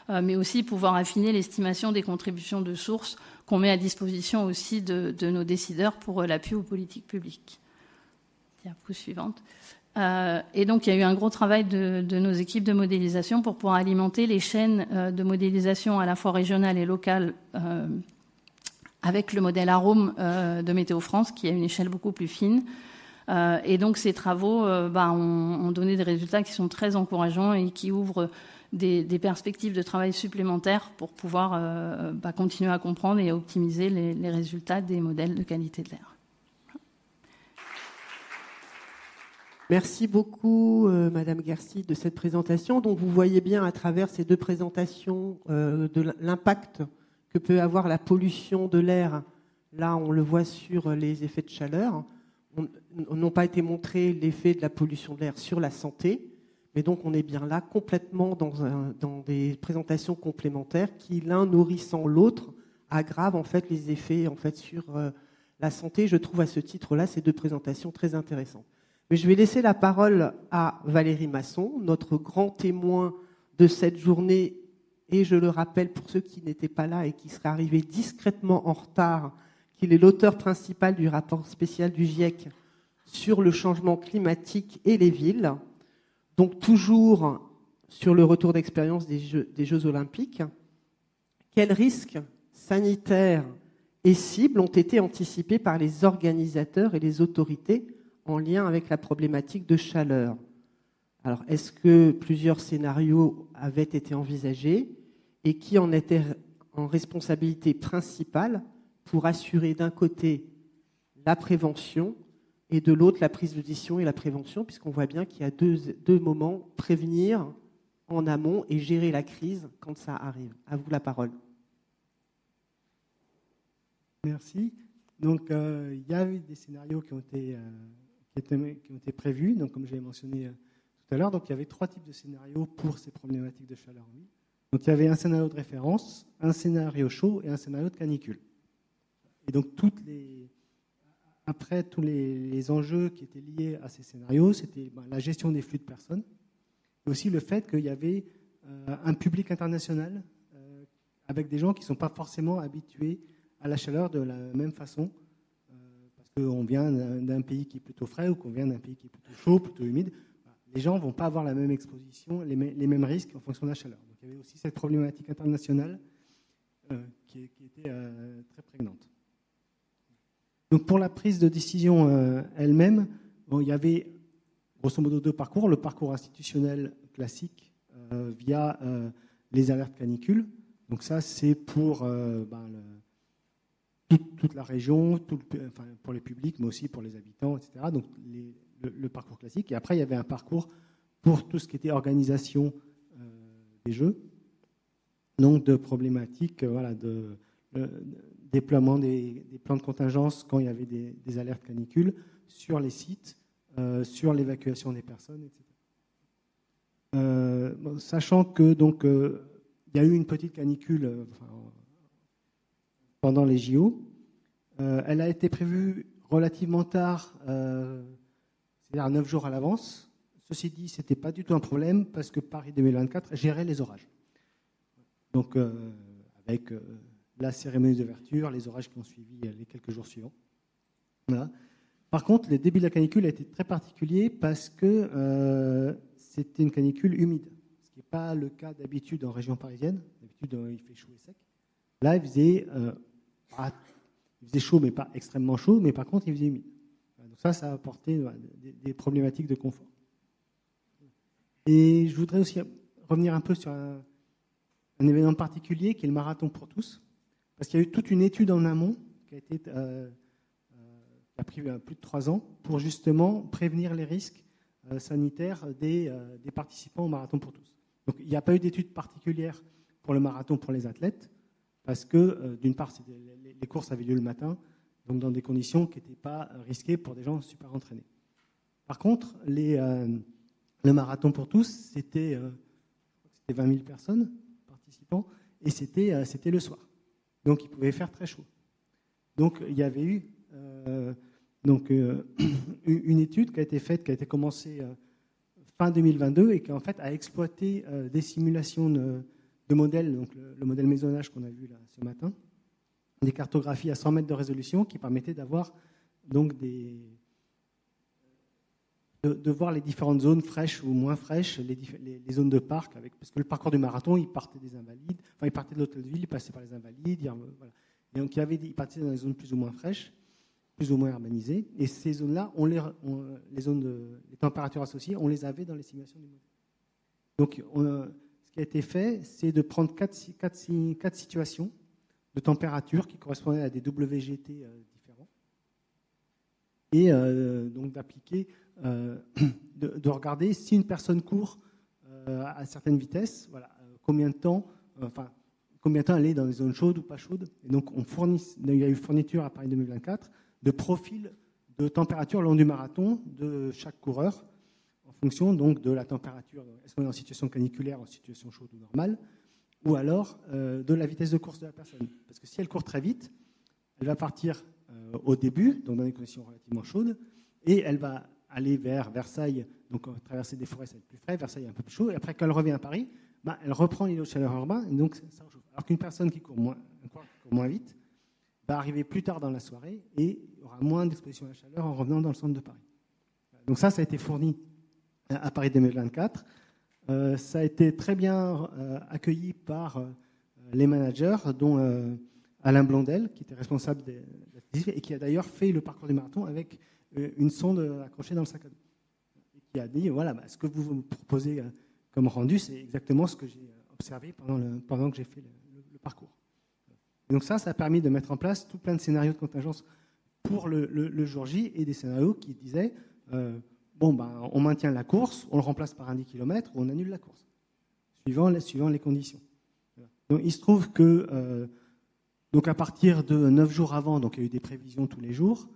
mais aussi pouvoir affiner l'estimation des contributions de sources qu'on met à disposition aussi de nos décideurs pour l'appui aux politiques publiques. Diapo suivante. Et donc, il y a eu un gros travail de nos équipes de modélisation pour pouvoir alimenter les chaînes de modélisation à la fois régionales et locales avec le modèle Arome de Météo France, qui a une échelle beaucoup plus fine. Et donc, ces travaux ont donné des résultats qui sont très encourageants et qui ouvrent des perspectives de travail supplémentaires pour pouvoir continuer à comprendre et à optimiser les résultats des modèles de qualité de l'air. Merci beaucoup, Madame Guercy, de cette présentation. Donc, vous voyez bien à travers ces deux présentations de l'impact que peut avoir la pollution de l'air. Là, on le voit sur les effets de chaleur. N'ont pas été montrés l'effet de la pollution de l'air sur la santé. Mais donc, on est bien là complètement dans des présentations complémentaires qui, l'un nourrissant l'autre, aggrave en fait les effets en fait sur la santé. Je trouve à ce titre-là ces deux présentations très intéressantes. Mais je vais laisser la parole à Valérie Masson, notre grand témoin de cette journée. Et je le rappelle pour ceux qui n'étaient pas là et qui seraient arrivés discrètement en retard, qu'il est l'auteur principal du rapport spécial du GIEC sur le changement climatique et les villes. Donc toujours sur le retour d'expérience des Jeux Olympiques. Quels risques sanitaires et cibles ont été anticipés par les organisateurs et les autorités en lien avec la problématique de chaleur? Alors, est-ce que plusieurs scénarios avaient été envisagés et qui en était en responsabilité principale pour assurer d'un côté la prévention et de l'autre la prise de décision et la prévention, puisqu'on voit bien qu'il y a deux moments, prévenir en amont et gérer la crise quand ça arrive. À vous la parole. Merci. Donc, il y a eu des scénarios qui ont été prévus, donc, comme je l'ai mentionné tout à l'heure. Donc, il y avait 3 types de scénarios pour ces problématiques de chaleur humide. Donc, il y avait un scénario de référence, un scénario chaud et un scénario de canicule. Et donc, après, tous les enjeux qui étaient liés à ces scénarios, c'était la gestion des flux de personnes, et aussi le fait qu'il y avait un public international avec des gens qui ne sont pas forcément habitués à la chaleur de la même façon, parce qu'on vient d'un pays qui est plutôt frais ou qu'on vient d'un pays qui est plutôt chaud, plutôt humide. Les gens ne vont pas avoir la même exposition, les mêmes risques en fonction de la chaleur. Donc il y avait aussi cette problématique internationale qui était très prégnante. Donc pour la prise de décision elle-même, il y avait grosso modo 2 parcours. Le parcours institutionnel classique via les alertes canicules. Donc ça, c'est pour toute la région, pour les publics, mais aussi pour les habitants, etc. Donc le parcours classique. Et après, il y avait un parcours pour tout ce qui était organisation des Jeux. Donc de problématiques, de déploiement des plans de contingence quand il y avait des alertes canicules sur les sites, sur l'évacuation des personnes, etc. Sachant que donc il y a eu une petite canicule pendant les JO. Elle a été prévue relativement tard, c'est-à-dire 9 jours à l'avance. Ceci dit, ce n'était pas du tout un problème parce que Paris 2024 gérait les orages. Donc, avec la cérémonie d'ouverture, les orages qui ont suivi les quelques jours suivants. Voilà. Par contre, le début de la canicule a été très particulier parce que c'était une canicule humide, ce qui n'est pas le cas d'habitude en région parisienne. D'habitude, il fait chaud et sec. Là, il faisait chaud, mais pas extrêmement chaud, mais par contre, il faisait humide. Donc ça a apporté des problématiques de confort. Et je voudrais aussi revenir un peu sur un événement particulier qui est le marathon pour tous, parce qu'il y a eu toute une étude en amont qui a pris plus de 3 ans pour justement prévenir les risques sanitaires des participants au marathon pour tous. Donc il n'y a pas eu d'étude particulière pour le marathon pour les athlètes, parce que d'une part, les courses avaient lieu le matin, donc dans des conditions qui n'étaient pas risquées pour des gens super entraînés. Par contre, le marathon pour tous, c'était 20 000 personnes participants, et c'était le soir. Donc il pouvait faire très chaud. Donc il y avait eu une étude qui a été faite, qui a été commencée fin 2022 et qui en fait a exploité des simulations de modèles, donc le modèle maisonnage qu'on a vu là ce matin, des cartographies à 100 mètres de résolution qui permettaient d'avoir donc de voir les différentes zones fraîches ou moins fraîches, les zones de parc, parce que le parcours du marathon, il partait des Invalides, il partait de l'hôtel de ville, il passait par les Invalides, voilà. Et donc il partait dans les zones plus ou moins fraîches, plus ou moins urbanisées, et ces zones-là, les températures associées, on les avait dans les simulations du modèle. Donc ce qui a été fait, c'est de prendre 4 situations de température qui correspondaient à des WGT différents, et donc d'appliquer, de regarder si une personne court à certaines vitesses, combien de temps elle est dans les zones chaudes ou pas chaudes. Et donc il y a eu fourniture à Paris 2024 de profils de température le long du marathon de chaque coureur, en fonction donc de la température. Est-ce qu'on est en situation caniculaire, en situation chaude ou normale, ou alors de la vitesse de course de la personne. Parce que si elle court très vite, elle va partir au début, donc dans des conditions relativement chaudes, et elle va aller vers Versailles, donc traverser des forêts, ça va être plus frais, Versailles est un peu plus chaud, et après quand elle revient à Paris, elle reprend l'îlot de chaleur urbain, et donc ça rechauffe. Alors qu'une personne qui court moins vite va arriver plus tard dans la soirée et aura moins d'exposition à la chaleur en revenant dans le centre de Paris. Donc ça a été fourni à Paris 2024. Ça a été très bien accueilli par les managers, dont Alain Blondel, qui était responsable des et qui a d'ailleurs fait le parcours du marathon avec une sonde accrochée dans le sac à dos. Et qui a dit, voilà, ce que vous me proposez comme rendu, c'est exactement ce que j'ai observé pendant que j'ai fait le parcours. Et donc ça a permis de mettre en place tout plein de scénarios de contingence pour le jour J, et des scénarios qui disaient on maintient la course, on le remplace par un 10 km ou on annule la course, suivant les conditions. Donc il se trouve que donc à partir de 9 jours avant, donc il y a eu des prévisions tous les jours.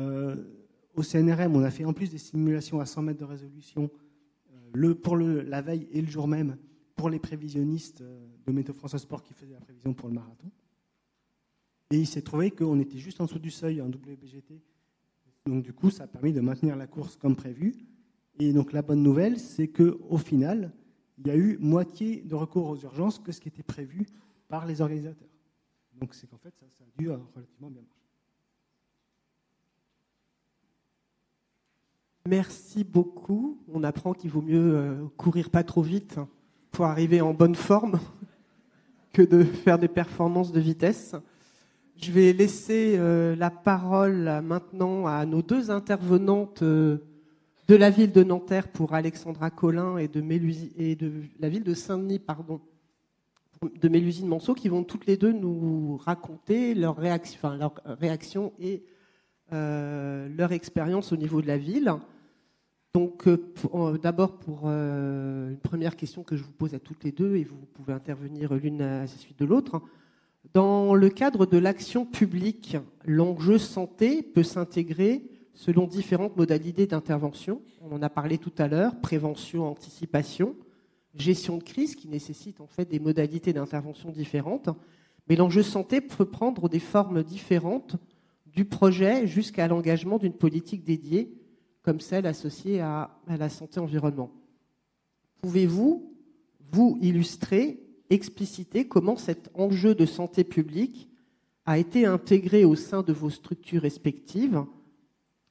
Au CNRM, on a fait en plus des simulations à 100 mètres de résolution pour la veille et le jour même pour les prévisionnistes de Météo France Sport qui faisaient la prévision pour le marathon. Et il s'est trouvé qu'on était juste en dessous du seuil en WBGT. Donc du coup, ça a permis de maintenir la course comme prévu. Et donc la bonne nouvelle, c'est qu'au final, il y a eu moitié de recours aux urgences que ce qui était prévu par les organisateurs. Donc c'est qu'en fait, ça a dû relativement bien marcher. Merci beaucoup. On apprend qu'il vaut mieux courir pas trop vite pour arriver en bonne forme que de faire des performances de vitesse. Je vais laisser la parole maintenant à nos deux intervenantes de la ville de Nanterre pour Alexandra Collin et de la ville de Saint-Denis, de Mélusine-Manceau, qui vont toutes les deux nous raconter leur réaction et leur expérience au niveau de la ville. Donc, d'abord pour une première question que je vous pose à toutes les deux, et vous pouvez intervenir l'une à la suite de l'autre. Dans le cadre de l'action publique, l'enjeu santé peut s'intégrer selon différentes modalités d'intervention. On en a parlé tout à l'heure, prévention, anticipation, gestion de crise qui nécessite en fait des modalités d'intervention différentes. Mais l'enjeu santé peut prendre des formes différentes du projet jusqu'à l'engagement d'une politique dédiée, comme celle associée à la santé-environnement. Pouvez-vous vous illustrer, expliciter comment cet enjeu de santé publique a été intégré au sein de vos structures respectives?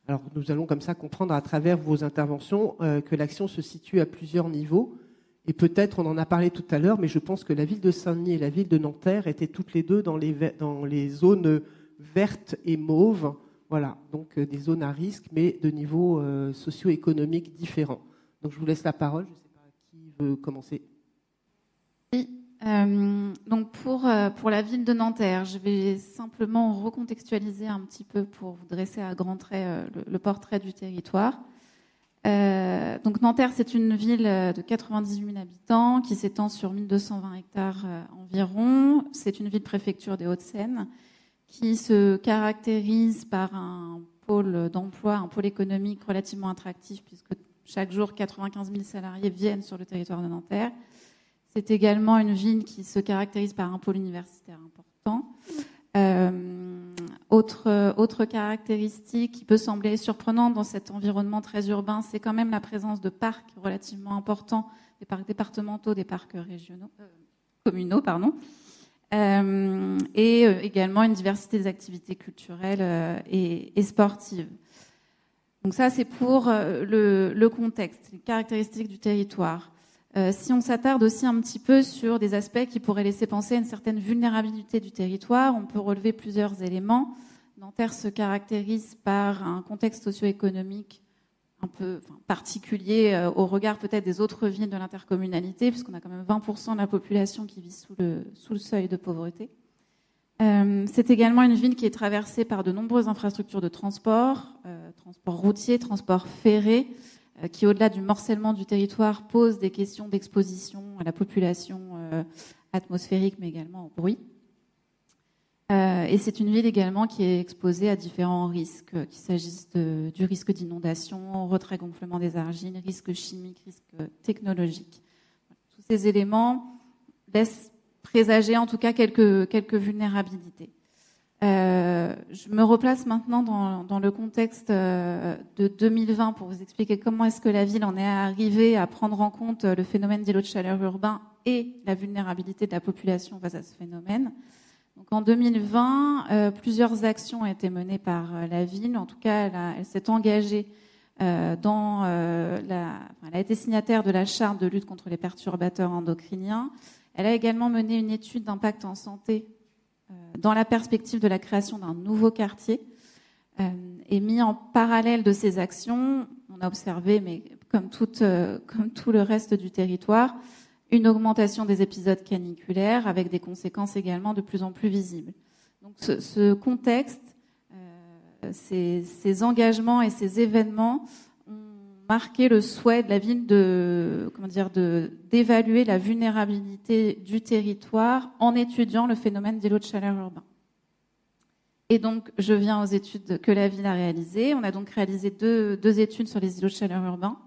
Alors, nous allons comme ça comprendre à travers vos interventions que l'action se situe à plusieurs niveaux. Et peut-être, on en a parlé tout à l'heure, mais je pense que la ville de Saint-Denis et la ville de Nanterre étaient toutes les deux dans les zones vertes et mauves. Voilà, donc des zones à risque, mais de niveaux socio-économiques différents. Donc, je vous laisse la parole. Je ne sais pas qui veut commencer. Oui. Donc pour la ville de Nanterre, je vais simplement recontextualiser un petit peu pour vous dresser à grands traits le portrait du territoire. Donc Nanterre, c'est une ville de 98 000 habitants qui s'étend sur 1220 hectares environ. C'est une ville-préfecture des Hauts-de-Seine qui se caractérise par un pôle d'emploi, un pôle économique relativement attractif puisque chaque jour 95 000 salariés viennent sur le territoire de Nanterre. C'est également une ville qui se caractérise par un pôle universitaire important. Autre caractéristique qui peut sembler surprenante dans cet environnement très urbain, c'est quand même la présence de parcs relativement importants, des parcs départementaux, des parcs communaux, et également une diversité des activités culturelles et sportives. Donc ça, c'est pour le contexte, les caractéristiques du territoire. Si on s'attarde aussi un petit peu sur des aspects qui pourraient laisser penser à une certaine vulnérabilité du territoire, on peut relever plusieurs éléments. Nanterre se caractérise par un contexte socio-économique un peu particulier au regard peut-être des autres villes de l'intercommunalité, puisqu'on a quand même 20% de la population qui vit sous le seuil de pauvreté. C'est également une ville qui est traversée par de nombreuses infrastructures de transport, transport routier, transport ferré, qui, au-delà du morcellement du territoire, pose des questions d'exposition à la population atmosphérique, mais également au bruit. Et c'est une ville également qui est exposée à différents risques, qu'il s'agisse du risque d'inondation, retrait-gonflement des argiles, risques chimiques, risques technologiques. Tous ces éléments laissent présageait en tout cas quelques vulnérabilités. Je me replace maintenant dans le contexte de 2020 pour vous expliquer comment est-ce que la ville en est arrivée à prendre en compte le phénomène d'îlots de chaleur urbain et la vulnérabilité de la population face à ce phénomène. Donc en 2020, plusieurs actions ont été menées par la ville. En tout cas, elle s'est engagée elle a été signataire de la charte de lutte contre les perturbateurs endocriniens. Elle a également mené une étude d'impact en santé dans la perspective de la création d'un nouveau quartier. Et mis en parallèle de ces actions, on a observé, mais comme tout le reste du territoire, une augmentation des épisodes caniculaires avec des conséquences également de plus en plus visibles. Donc ce contexte, ces engagements et ces événements ont marqué le souhait de la ville d'évaluer la vulnérabilité du territoire en étudiant le phénomène d'îlots de chaleur urbain. Et donc, je viens aux études que la ville a réalisées. On a donc réalisé deux études sur les îlots de chaleur urbains.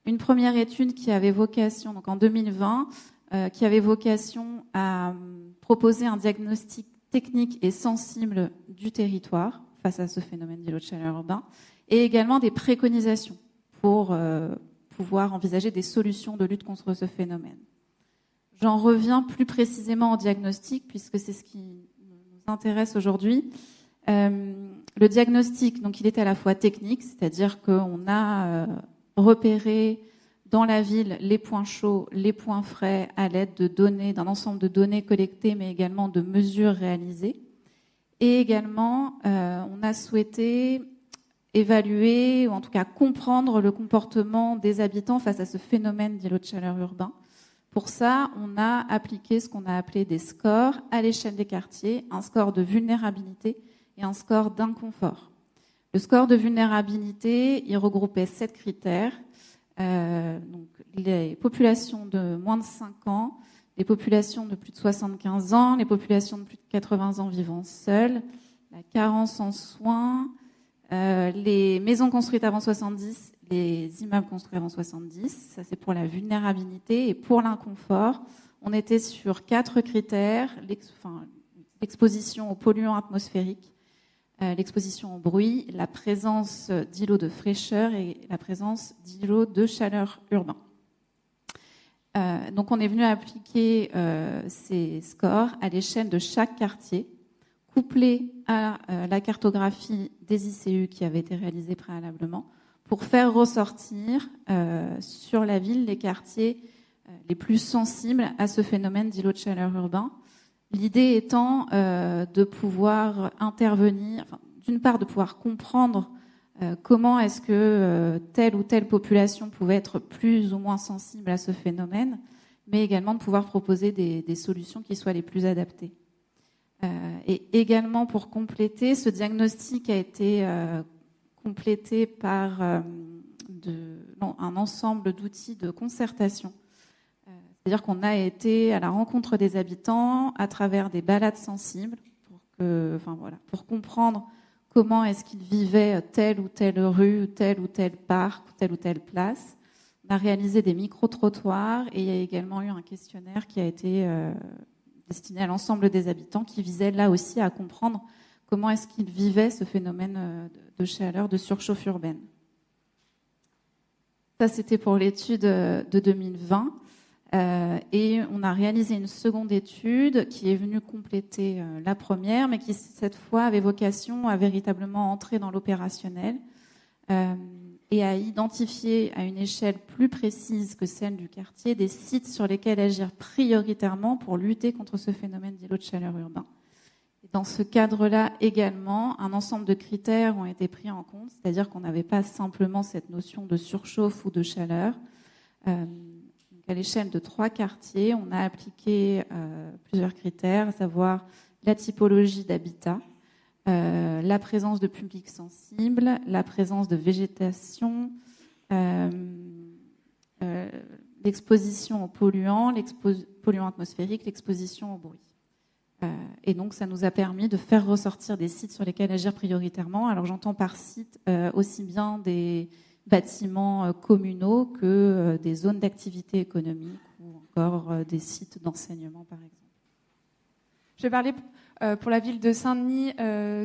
Une première étude qui avait vocation, donc en 2020, qui avait vocation à proposer un diagnostic technique et sensible du territoire face à ce phénomène d'îlots de chaleur urbain, et également des préconisations pour pouvoir envisager des solutions de lutte contre ce phénomène. J'en reviens plus précisément au diagnostic, puisque c'est ce qui nous intéresse aujourd'hui. Le diagnostic, donc, il est à la fois technique, c'est-à-dire qu'on a repéré dans la ville les points chauds, les points frais à l'aide de données, d'un ensemble de données collectées, mais également de mesures réalisées. Et également, on a souhaité évaluer, ou en tout cas comprendre le comportement des habitants face à ce phénomène d'îlots de chaleur urbain. Pour ça, on a appliqué ce qu'on a appelé des scores à l'échelle des quartiers, un score de vulnérabilité et un score d'inconfort. Le score de vulnérabilité, il regroupait 7 critères. Donc les populations de moins de 5 ans, les populations de plus de 75 ans, les populations de plus de 80 ans vivant seules, la carence en soins, les maisons construites avant 70, les immeubles construits avant 70, ça c'est pour la vulnérabilité. Et pour l'inconfort, on était sur 4 critères, l'exposition aux polluants atmosphériques, l'exposition au bruit, la présence d'îlots de fraîcheur et la présence d'îlots de chaleur urbains. Donc on est venu appliquer ces scores à l'échelle de chaque quartier, couplés à la cartographie des ICU qui avait été réalisée préalablement, pour faire ressortir sur la ville les quartiers les plus sensibles à ce phénomène d'îlots de chaleur urbain. L'idée étant de pouvoir intervenir, d'une part de pouvoir comprendre comment est-ce que telle ou telle population pouvait être plus ou moins sensible à ce phénomène, mais également de pouvoir proposer des solutions qui soient les plus adaptées. Et également pour compléter, ce diagnostic a été complété par un ensemble d'outils de concertation. C'est-à-dire qu'on a été à la rencontre des habitants à travers des balades sensibles pour comprendre comment est-ce qu'ils vivaient telle ou telle rue, tel ou tel parc, telle ou telle place. On a réalisé des micro-trottoirs et il y a également eu un questionnaire qui a été destiné à l'ensemble des habitants qui visait là aussi à comprendre comment est-ce qu'ils vivaient ce phénomène de chaleur, de surchauffe urbaine. Ça, c'était pour l'étude de 2020. Et on a réalisé une seconde étude qui est venue compléter la première, mais qui cette fois avait vocation à véritablement entrer dans l'opérationnel et à identifier à une échelle plus précise que celle du quartier des sites sur lesquels agir prioritairement pour lutter contre ce phénomène d'îlots de chaleur urbain. Et dans ce cadre-là également, un ensemble de critères ont été pris en compte, c'est-à-dire qu'on n'avait pas simplement cette notion de surchauffe ou de chaleur. À l'échelle de 3 quartiers, on a appliqué plusieurs critères, à savoir la typologie d'habitat, la présence de publics sensibles, la présence de végétation, l'exposition aux polluants, polluants atmosphériques, l'exposition au bruit. Et donc, ça nous a permis de faire ressortir des sites sur lesquels agir prioritairement. Alors, j'entends par site aussi bien des bâtiments communaux que des zones d'activité économique ou encore des sites d'enseignement, par exemple. Je vais parler pour la ville de Saint-Denis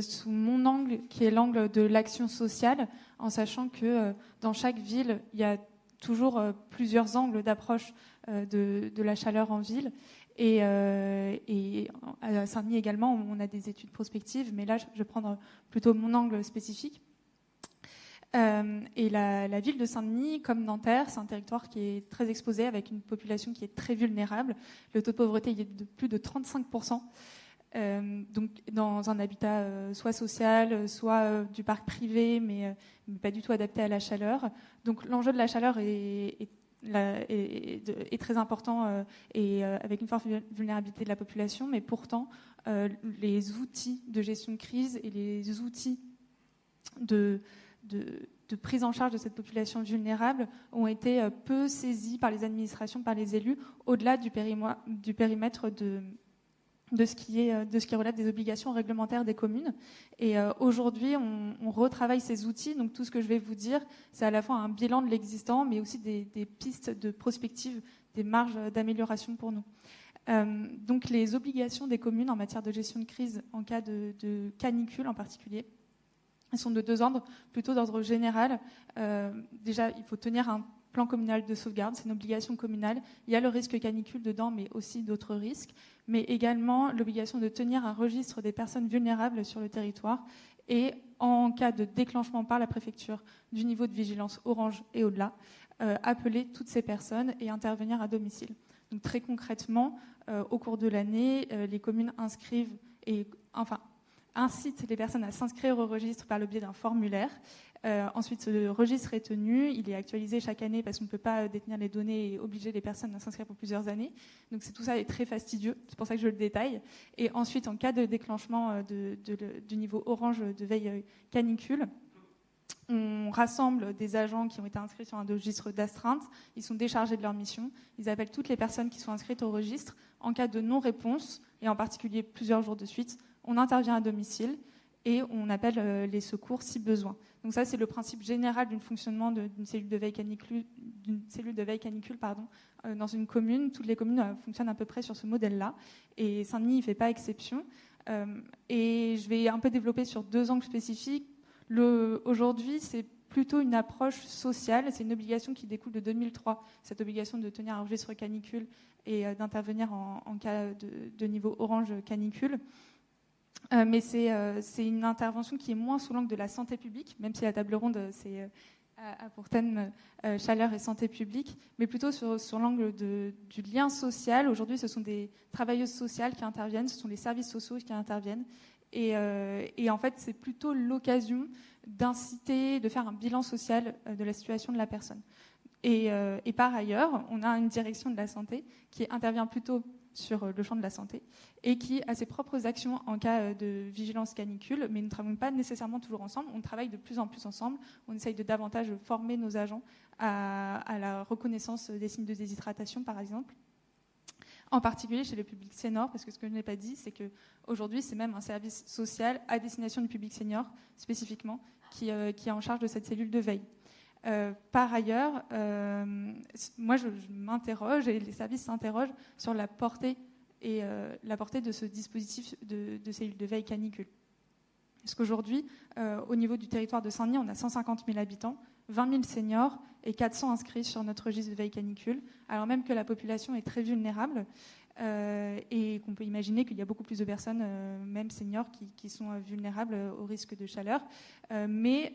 sous mon angle, qui est l'angle de l'action sociale, en sachant que dans chaque ville, il y a toujours plusieurs angles d'approche de la chaleur en ville. Et à Saint-Denis également, on a des études prospectives, mais là, je vais prendre plutôt mon angle spécifique. Et la ville de Saint-Denis, comme Nanterre, c'est un territoire qui est très exposé, avec une population qui est très vulnérable. Le taux de pauvreté est de plus de 35%. Donc dans un habitat soit social, soit du parc privé, mais pas du tout adapté à la chaleur. Donc l'enjeu de la chaleur est très important et avec une forte vulnérabilité de la population, mais pourtant les outils de gestion de crise et les outils de prise en charge de cette population vulnérable ont été peu saisis par les administrations, par les élus, au-delà du périmètre de ce qui relève des obligations réglementaires des communes. Et aujourd'hui, on retravaille ces outils. Donc tout ce que je vais vous dire, c'est à la fois un bilan de l'existant, mais aussi des pistes de prospective, des marges d'amélioration pour nous. Donc les obligations des communes en matière de gestion de crise en cas de canicule en particulier, elles sont de deux ordres, plutôt d'ordre général. Déjà, il faut tenir un plan communal de sauvegarde, c'est une obligation communale. Il y a le risque canicule dedans, mais aussi d'autres risques. Mais également l'obligation de tenir un registre des personnes vulnérables sur le territoire et, en cas de déclenchement par la préfecture du niveau de vigilance orange et au-delà, appeler toutes ces personnes et intervenir à domicile. Donc très concrètement, au cours de l'année, les communes incitent les personnes à s'inscrire au registre par le biais d'un formulaire. Ensuite, ce registre est tenu, il est actualisé chaque année parce qu'on ne peut pas détenir les données et obliger les personnes à s'inscrire pour plusieurs années. Donc tout ça est très fastidieux, c'est pour ça que je le détaille. Et ensuite, en cas de déclenchement du niveau orange de veille canicule, on rassemble des agents qui ont été inscrits sur un registre d'astreinte, ils sont déchargés de leur mission, ils appellent toutes les personnes qui sont inscrites au registre. En cas de non-réponse, et en particulier plusieurs jours de suite, on intervient à domicile et on appelle les secours si besoin. Donc ça, c'est le principe général du fonctionnement d'une cellule de veille canicule, dans une commune. Toutes les communes fonctionnent à peu près sur ce modèle-là, et Saint-Denis ne fait pas exception. Et je vais un peu développer sur deux angles spécifiques. Aujourd'hui, c'est plutôt une approche sociale, c'est une obligation qui découle de 2003, cette obligation de tenir un registre canicule et d'intervenir en cas de niveau orange canicule. Mais c'est une intervention qui est moins sous l'angle de la santé publique, même si la table ronde, c'est a pour thème chaleur et santé publique, mais plutôt sur l'angle du lien social. Aujourd'hui, ce sont des travailleuses sociales qui interviennent, ce sont les services sociaux qui interviennent. Et en fait, c'est plutôt l'occasion d'inciter, de faire un bilan social de la situation de la personne. Et par ailleurs, on a une direction de la santé qui intervient plutôt sur le champ de la santé et qui a ses propres actions en cas de vigilance canicule, mais nous ne travaillons pas nécessairement toujours ensemble, on travaille de plus en plus ensemble, on essaye de davantage former nos agents à la reconnaissance des signes de déshydratation par exemple, en particulier chez le public senior, parce que ce que je n'ai pas dit, c'est qu'aujourd'hui c'est même un service social à destination du public senior spécifiquement qui est en charge de cette cellule de veille. Par ailleurs, moi je m'interroge et les services s'interrogent sur la portée de ce dispositif de cellule de veille canicule. Parce qu'aujourd'hui, au niveau du territoire de Saint-Denis, on a 150 000 habitants, 20 000 seniors et 400 inscrits sur notre registre de veille canicule, alors même que la population est très vulnérable et qu'on peut imaginer qu'il y a beaucoup plus de personnes, même seniors, qui sont vulnérables au risque de chaleur. Mais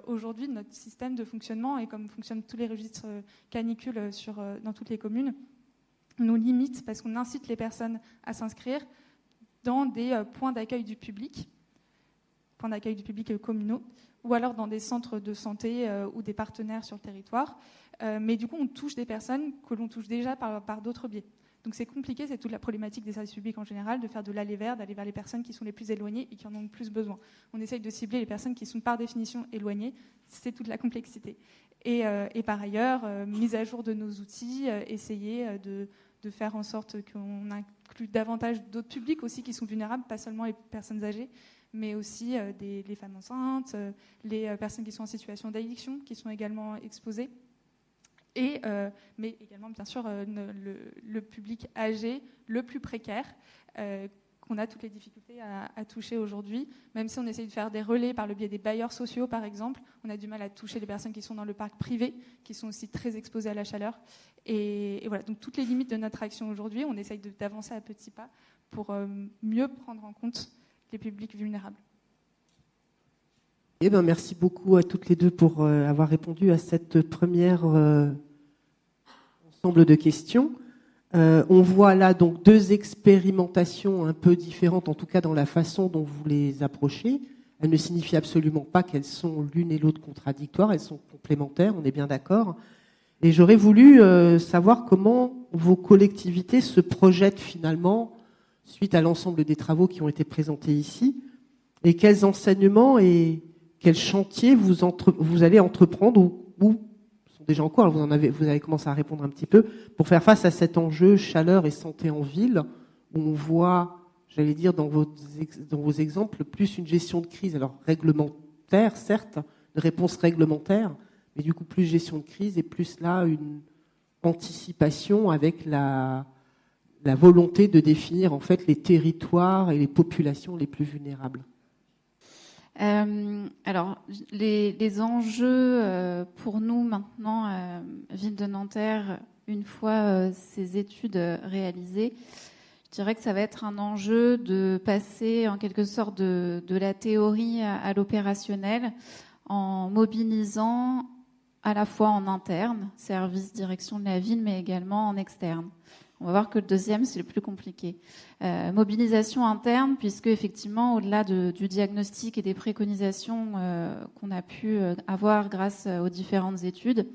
aujourd'hui, notre système de fonctionnement, et comme fonctionnent tous les registres canicules dans toutes les communes, nous limite parce qu'on incite les personnes à s'inscrire dans des points d'accueil du public communaux, ou alors dans des centres de santé ou des partenaires sur le territoire. Mais du coup, on touche des personnes que l'on touche déjà par d'autres biais. Donc c'est compliqué, c'est toute la problématique des services publics en général, de faire de l'aller vers, d'aller vers les personnes qui sont les plus éloignées et qui en ont le plus besoin. On essaye de cibler les personnes qui sont par définition éloignées, c'est toute la complexité. Et par ailleurs, mise à jour de nos outils, essayer de faire en sorte qu'on inclue davantage d'autres publics aussi qui sont vulnérables, pas seulement les personnes âgées, mais aussi les femmes enceintes, les personnes qui sont en situation d'addiction, qui sont également exposées. Mais également, bien sûr, le public âgé, le plus précaire, qu'on a toutes les difficultés à toucher aujourd'hui. Même si on essaye de faire des relais par le biais des bailleurs sociaux, par exemple, on a du mal à toucher les personnes qui sont dans le parc privé, qui sont aussi très exposées à la chaleur. Et voilà, donc toutes les limites de notre action aujourd'hui, on essaye d'avancer à petits pas pour mieux prendre en compte les publics vulnérables. Eh ben, merci beaucoup à toutes les deux pour avoir répondu à cette première ensemble de questions. On voit là donc deux expérimentations un peu différentes, en tout cas dans la façon dont vous les approchez. Elles ne signifient absolument pas qu'elles sont l'une et l'autre contradictoires, elles sont complémentaires, on est bien d'accord. Et j'aurais voulu savoir comment vos collectivités se projettent finalement suite à l'ensemble des travaux qui ont été présentés ici, et quels enseignements et quels chantiers vous allez entreprendre ou déjà en cours, vous avez commencé à répondre un petit peu, pour faire face à cet enjeu chaleur et santé en ville, où on voit, j'allais dire, dans vos exemples, plus une gestion de crise, alors réglementaire, certes, une réponse réglementaire, mais du coup plus gestion de crise et plus là une anticipation avec la volonté de définir en fait les territoires et les populations les plus vulnérables. Alors, les enjeux pour nous maintenant, Ville de Nanterre, une fois ces études réalisées, je dirais que ça va être un enjeu de passer en quelque sorte de la théorie à l'opérationnel en mobilisant à la fois en interne, service, direction de la ville, mais également en externe. On va voir que le deuxième, c'est le plus compliqué. Mobilisation interne, puisque effectivement, au-delà du diagnostic et des préconisations qu'on a pu avoir grâce aux différentes études,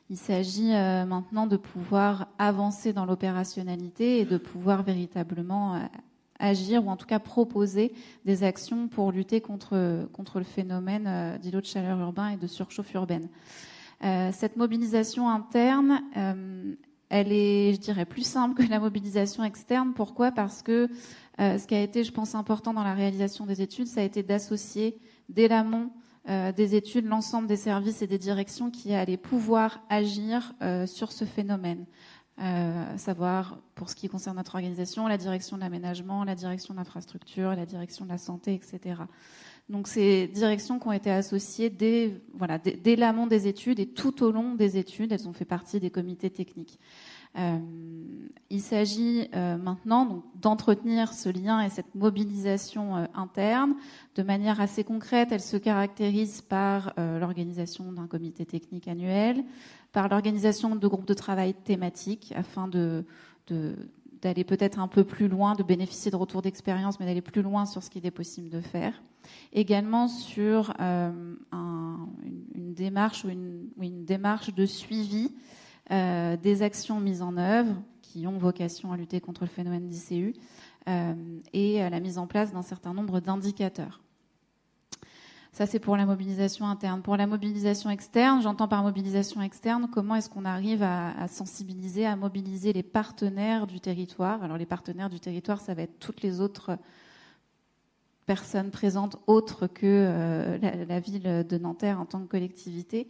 il s'agit maintenant de pouvoir avancer dans l'opérationnalité et de pouvoir véritablement agir, ou en tout cas proposer des actions pour lutter contre le phénomène d'îlots de chaleur urbain et de surchauffe urbaine. Cette mobilisation interne, elle est, je dirais, plus simple que la mobilisation externe. Pourquoi ? Parce que ce qui a été, je pense, important dans la réalisation des études, ça a été d'associer dès l'amont des études l'ensemble des services et des directions qui allaient pouvoir agir sur ce phénomène. Savoir, pour ce qui concerne notre organisation, la direction de l'aménagement, la direction de l'infrastructure, la direction de la santé, etc. Donc ces directions qui ont été associées dès l'amont des études et tout au long des études, elles ont fait partie des comités techniques. Il s'agit maintenant donc, d'entretenir ce lien et cette mobilisation interne de manière assez concrète. Elle se caractérise par l'organisation d'un comité technique annuel, par l'organisation de groupes de travail thématiques afin d'aller peut-être un peu plus loin, de bénéficier de retours d'expérience, mais d'aller plus loin sur ce qu'il est possible de faire. Également sur une démarche une démarche de suivi des actions mises en œuvre qui ont vocation à lutter contre le phénomène d'ICU et la mise en place d'un certain nombre d'indicateurs. Ça, c'est pour la mobilisation interne. Pour la mobilisation externe, j'entends par mobilisation externe, comment est-ce qu'on arrive à sensibiliser, à mobiliser les partenaires du territoire. Alors, les partenaires du territoire, ça va être toutes les autres personnes présentes autres que la ville de Nanterre en tant que collectivité,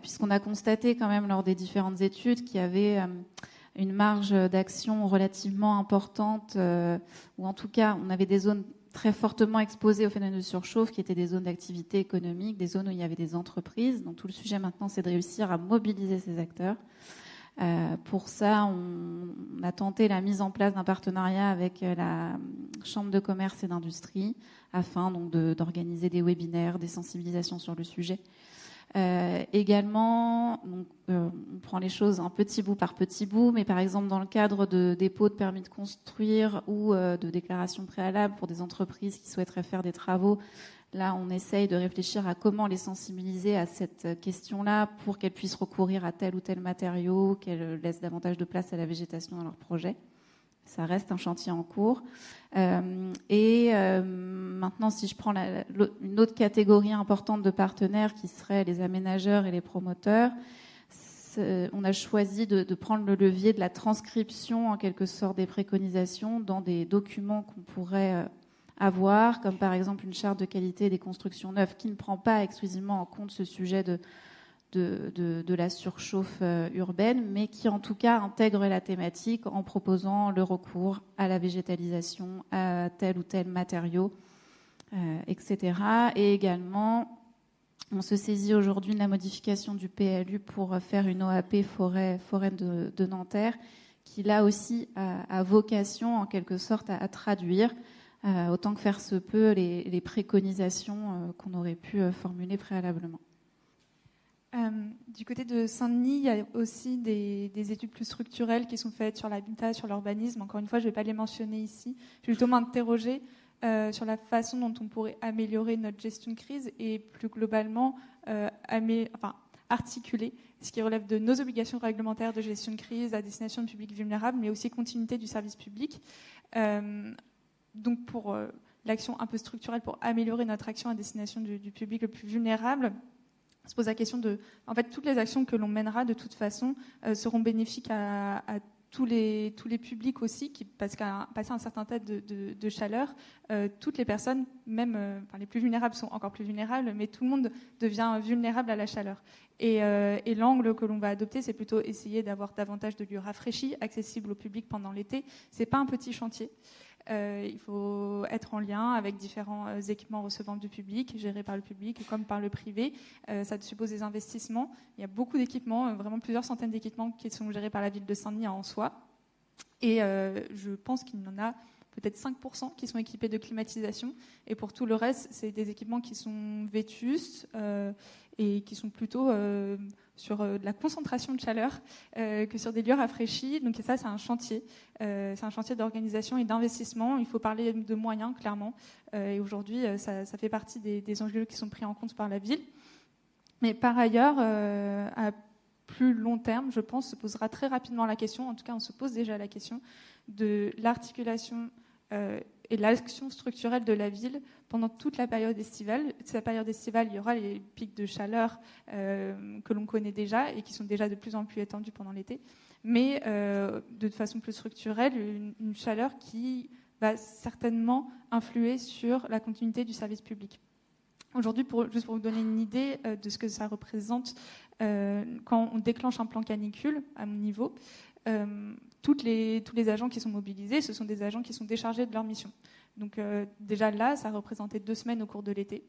puisqu'on a constaté quand même lors des différentes études qu'il y avait une marge d'action relativement importante, ou en tout cas, on avait des zones très fortement exposées au phénomène de surchauffe, qui étaient des zones d'activité économique, des zones où il y avait des entreprises. Donc tout le sujet maintenant, c'est de réussir à mobiliser ces acteurs. Pour ça, on a tenté la mise en place d'un partenariat avec la Chambre de commerce et d'industrie, afin donc d'organiser des webinaires, des sensibilisations sur le sujet. Également, donc, on prend les choses un petit bout par petit bout, mais par exemple dans le cadre de dépôt de permis de construire ou de déclaration préalable pour des entreprises qui souhaiteraient faire des travaux, là on essaye de réfléchir à comment les sensibiliser à cette question-là pour qu'elles puissent recourir à tel ou tel matériau, qu'elles laissent davantage de place à la végétation dans leur projet. Ça reste un chantier en cours. Maintenant, si je prends une autre catégorie importante de partenaires qui seraient les aménageurs et les promoteurs, on a choisi de prendre le levier de la transcription, en quelque sorte, des préconisations dans des documents qu'on pourrait avoir, comme par exemple une charte de qualité des constructions neuves qui ne prend pas exclusivement en compte ce sujet de de la surchauffe urbaine, mais qui en tout cas intègre la thématique en proposant le recours à la végétalisation, à tel ou tel matériau, etc. Et également, on se saisit aujourd'hui de la modification du PLU pour faire une OAP forêt de Nanterre, qui là aussi a vocation en quelque sorte à traduire, autant que faire se peut, les préconisations qu'on aurait pu formuler préalablement. Du côté de Saint-Denis, il y a aussi des études plus structurelles qui sont faites sur l'habitat, sur l'urbanisme. Encore une fois, je ne vais pas les mentionner ici. Je vais plutôt m'interroger sur la façon dont on pourrait améliorer notre gestion de crise et plus globalement articuler ce qui relève de nos obligations réglementaires de gestion de crise à destination de publics vulnérables, mais aussi continuité du service public. Donc pour l'action un peu structurelle pour améliorer notre action à destination du public le plus vulnérable, on se pose la question de... En fait, toutes les actions que l'on mènera, de toute façon, seront bénéfiques à tous les publics aussi, parce qu'à passer un certain stade de chaleur, toutes les personnes, même les plus vulnérables sont encore plus vulnérables, mais tout le monde devient vulnérable à la chaleur. Et l'angle que l'on va adopter, c'est plutôt essayer d'avoir davantage de lieux rafraîchis, accessibles au public pendant l'été. C'est pas un petit chantier. Il faut être en lien avec différents équipements recevant du public, gérés par le public comme par le privé. Ça suppose des investissements. Il y a beaucoup d'équipements, vraiment plusieurs centaines d'équipements qui sont gérés par la ville de Saint-Denis en soi. Et je pense qu'il y en a peut-être 5% qui sont équipés de climatisation. Et pour tout le reste, c'est des équipements qui sont vétustes et qui sont plutôt sur de la concentration de chaleur que sur des lieux rafraîchis. Donc ça, c'est un chantier. C'est un chantier d'organisation et d'investissement. Il faut parler de moyens, clairement. Et aujourd'hui, ça fait partie des enjeux qui sont pris en compte par la ville. Mais par ailleurs, à plus long terme, je pense, se posera très rapidement la question, en tout cas on se pose déjà la question, de l'articulation et l'action structurelle de la ville pendant toute la période estivale. Cette période estivale, il y aura les pics de chaleur que l'on connaît déjà et qui sont déjà de plus en plus étendus pendant l'été, mais de façon plus structurelle, une chaleur qui va certainement influer sur la continuité du service public. Aujourd'hui, juste pour vous donner une idée de ce que ça représente, quand on déclenche un plan canicule, à mon niveau, tous les agents qui sont mobilisés, ce sont des agents qui sont déchargés de leur mission. Donc déjà là, ça représentait 2 semaines au cours de l'été.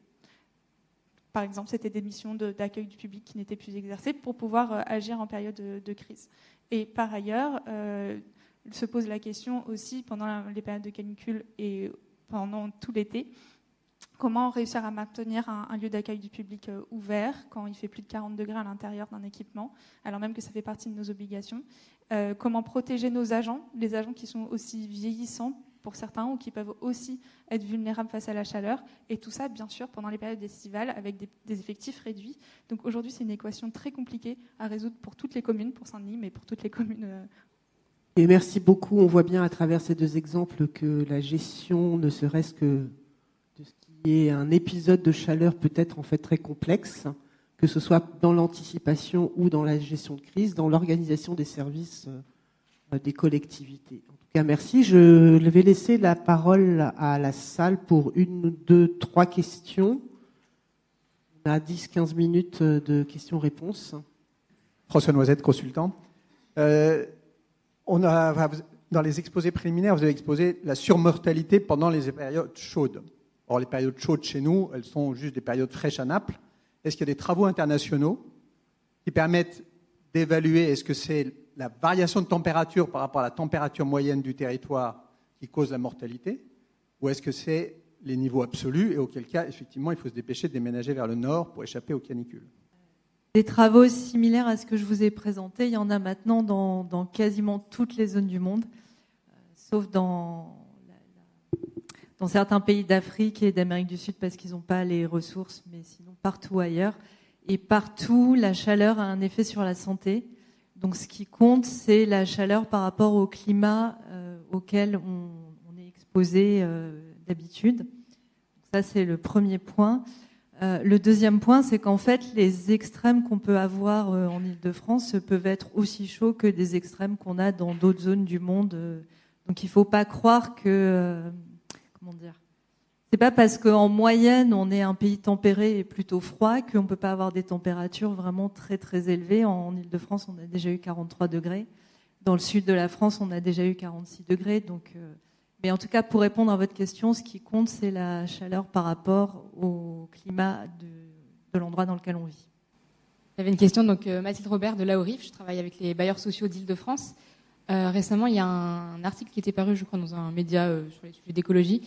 Par exemple, c'était des missions d'accueil du public qui n'étaient plus exercées pour pouvoir agir en période de crise. Et par ailleurs, il se pose la question aussi pendant les périodes de canicule et pendant tout l'été, comment réussir à maintenir un lieu d'accueil du public ouvert quand il fait plus de 40 degrés à l'intérieur d'un équipement, alors même que ça fait partie de nos obligations. Comment protéger nos agents, les agents qui sont aussi vieillissants pour certains ou qui peuvent aussi être vulnérables face à la chaleur. Et tout ça, bien sûr, pendant les périodes estivales avec des effectifs réduits. Donc aujourd'hui, c'est une équation très compliquée à résoudre pour toutes les communes, pour Saint-Denis, mais pour toutes les communes. Et merci beaucoup. On voit bien à travers ces 2 exemples que la gestion, ne serait-ce que de ce qui est un épisode de chaleur, peut être en fait très complexe, que ce soit dans l'anticipation ou dans la gestion de crise, dans l'organisation des services des collectivités. En tout cas, merci. Je vais laisser la parole à la salle pour 1, 2, 3 questions. On a 10-15 minutes de questions-réponses. François Noisette, consultant. Dans les exposés préliminaires, vous avez exposé la surmortalité pendant les périodes chaudes. Or, les périodes chaudes chez nous, elles sont juste des périodes fraîches à Naples. Est-ce qu'il y a des travaux internationaux qui permettent d'évaluer, est-ce que c'est la variation de température par rapport à la température moyenne du territoire qui cause la mortalité, ou est-ce que c'est les niveaux absolus, et auquel cas, effectivement, il faut se dépêcher de déménager vers le nord pour échapper aux canicules? Des travaux similaires à ce que je vous ai présenté, il y en a maintenant dans quasiment toutes les zones du monde, sauf dans certains pays d'Afrique et d'Amérique du Sud parce qu'ils n'ont pas les ressources, mais sinon partout ailleurs. Et partout, la chaleur a un effet sur la santé. Donc ce qui compte, c'est la chaleur par rapport au climat auquel on est exposé d'habitude. Ça, c'est le premier point. Le deuxième point, c'est qu'en fait, les extrêmes qu'on peut avoir en Île-de-France peuvent être aussi chauds que des extrêmes qu'on a dans d'autres zones du monde. Donc il ne faut pas croire que... comment dire ? c'est pas parce qu'en moyenne on est un pays tempéré et plutôt froid qu'on peut pas avoir des températures vraiment très très élevées. En Île-de-France, on a déjà eu 43 degrés. Dans le sud de la France, on a déjà eu 46 degrés. Donc, mais en tout cas, pour répondre à votre question, ce qui compte, c'est la chaleur par rapport au climat de l'endroit dans lequel on vit. J'avais une question, donc Mathilde Robert de l'AORIF, je travaille avec les bailleurs sociaux d'Île-de-France. Récemment, il y a un article qui était paru, je crois, dans un média sur les sujets d'écologie,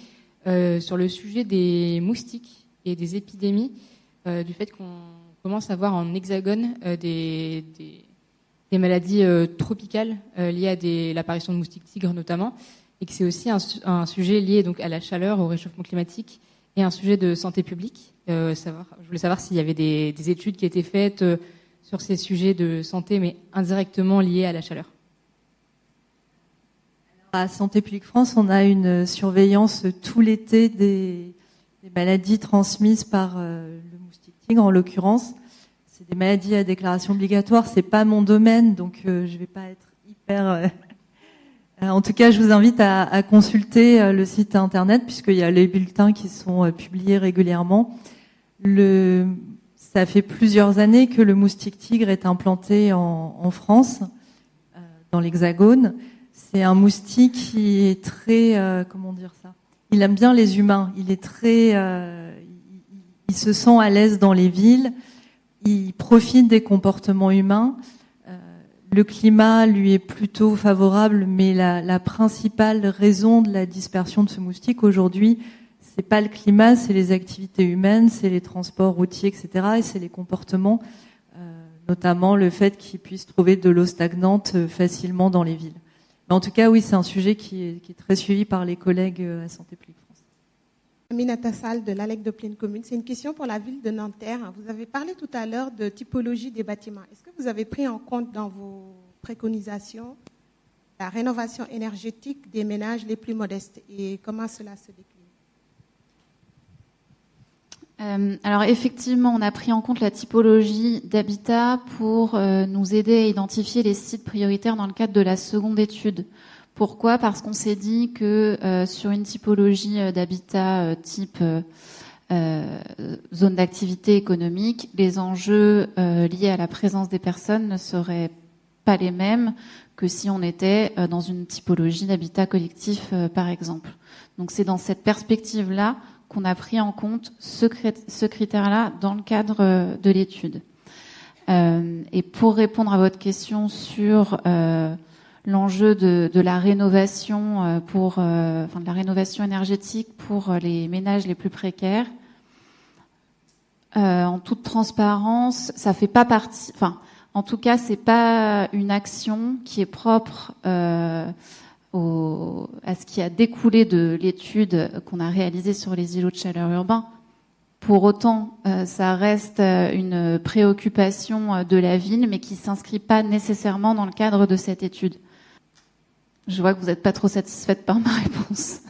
sur le sujet des moustiques et des épidémies, du fait qu'on commence à voir en hexagone des maladies tropicales liées à l'apparition de moustiques tigres notamment, et que c'est aussi un sujet lié donc à la chaleur, au réchauffement climatique, et un sujet de santé publique. Je voulais savoir s'il y avait des études qui étaient faites sur ces sujets de santé, mais indirectement liés à la chaleur. À Santé publique France, on a une surveillance tout l'été des maladies transmises par le moustique tigre, en l'occurrence. C'est des maladies à déclaration obligatoire. C'est pas mon domaine, donc je vais pas être hyper. En tout cas, je vous invite à consulter le site internet, puisqu'il y a les bulletins qui sont publiés régulièrement. Ça fait plusieurs années que le moustique tigre est implanté en France, dans l'Hexagone. C'est un moustique qui est très, comment dire ça ? Il aime bien les humains. Il est très, il se sent à l'aise dans les villes. Il profite des comportements humains. Le climat lui est plutôt favorable, mais la principale raison de la dispersion de ce moustique aujourd'hui, c'est pas le climat, c'est les activités humaines, c'est les transports routiers, etc. Et c'est les comportements, notamment le fait qu'ils puissent trouver de l'eau stagnante facilement dans les villes. Mais en tout cas, oui, c'est un sujet qui est très suivi par les collègues à Santé publique France. Aminata Sall de l'ALEC de Plaine Commune. C'est une question pour la ville de Nanterre. Vous avez parlé tout à l'heure de typologie des bâtiments. Est-ce que vous avez pris en compte dans vos préconisations la rénovation énergétique des ménages les plus modestes et comment cela se décline ? Alors effectivement, on a pris en compte la typologie d'habitat pour nous aider à identifier les sites prioritaires dans le cadre de la seconde étude. Pourquoi ? Parce qu'on s'est dit que sur une typologie d'habitat type zone d'activité économique, les enjeux liés à la présence des personnes ne seraient pas les mêmes que si on était dans une typologie d'habitat collectif, par exemple. Donc c'est dans cette perspective-là qu'on a pris en compte ce critère-là dans le cadre de l'étude. Et pour répondre à votre question sur l'enjeu de la rénovation de la rénovation énergétique pour les ménages les plus précaires, en toute transparence, ça fait pas partie. Enfin, en tout cas, c'est pas une action qui est propre à ce qui a découlé de l'étude qu'on a réalisée sur les îlots de chaleur urbains. Pour autant, ça reste une préoccupation de la ville, mais qui ne s'inscrit pas nécessairement dans le cadre de cette étude. Je vois que vous n'êtes pas trop satisfaite par ma réponse.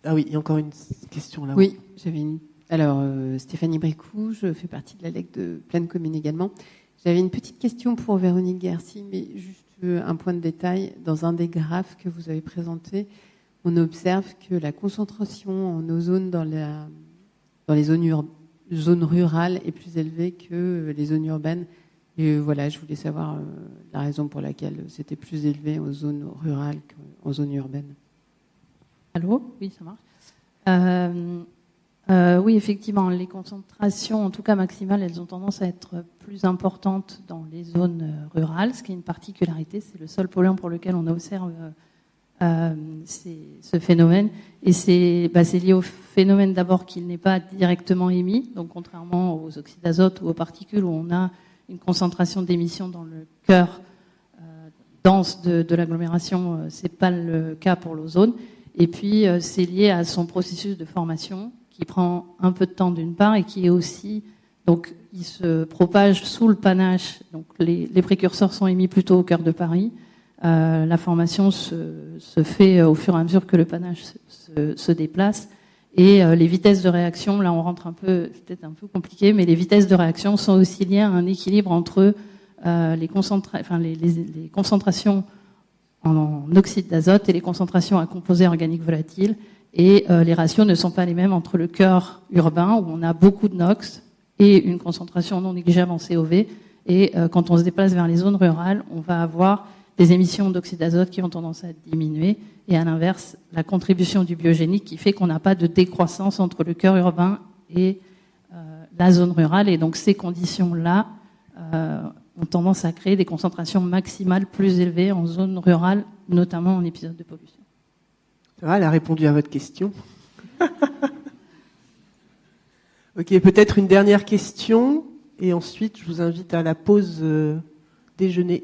Ah oui, il y a encore une question là-haut. Oui, j'avais une. Alors, Stéphanie Bricou, je fais partie de l'ALEC de Plaine Commune également. J'avais une petite question pour Véronique Guercy, mais juste un point de détail. Dans un des graphes que vous avez présenté, on observe que la concentration en ozone dans les zones rurales est plus élevée que les zones urbaines. Et voilà, je voulais savoir la raison pour laquelle c'était plus élevé en zone rurale qu'en zone urbaine. Allô ? Oui, ça marche. Oui, effectivement, les concentrations, en tout cas maximales, elles ont tendance à être plus importantes dans les zones rurales, ce qui est une particularité. C'est le seul polluant pour lequel on observe ce phénomène. Et c'est lié au phénomène d'abord qu'il n'est pas directement émis, donc contrairement aux oxydes d'azote ou aux particules où on a une concentration d'émissions dans le cœur dense de l'agglomération, c'est pas le cas pour l'ozone. Et puis c'est lié à son processus de formation qui prend un peu de temps d'une part et qui est aussi, donc il se propage sous le panache. Donc les précurseurs sont émis plutôt au cœur de Paris. La formation se fait au fur et à mesure que le panache se déplace. Et les vitesses de réaction, là on rentre un peu, c'est peut-être un peu compliqué, mais les vitesses de réaction sont aussi liées à un équilibre entre les concentrations en oxyde d'azote et les concentrations à composés organiques volatiles. Et les ratios ne sont pas les mêmes entre le cœur urbain, où on a beaucoup de NOx et une concentration non négligeable en COV. Et quand on se déplace vers les zones rurales, on va avoir des émissions d'oxyde d'azote qui ont tendance à diminuer. Et à l'inverse, la contribution du biogénique qui fait qu'on n'a pas de décroissance entre le cœur urbain et la zone rurale. Et donc ces conditions-là ont tendance à créer des concentrations maximales plus élevées en zone rurale, notamment en épisode de pollution. Ça va, elle a répondu à votre question. Ok, peut-être une dernière question, et ensuite je vous invite à la pause déjeuner.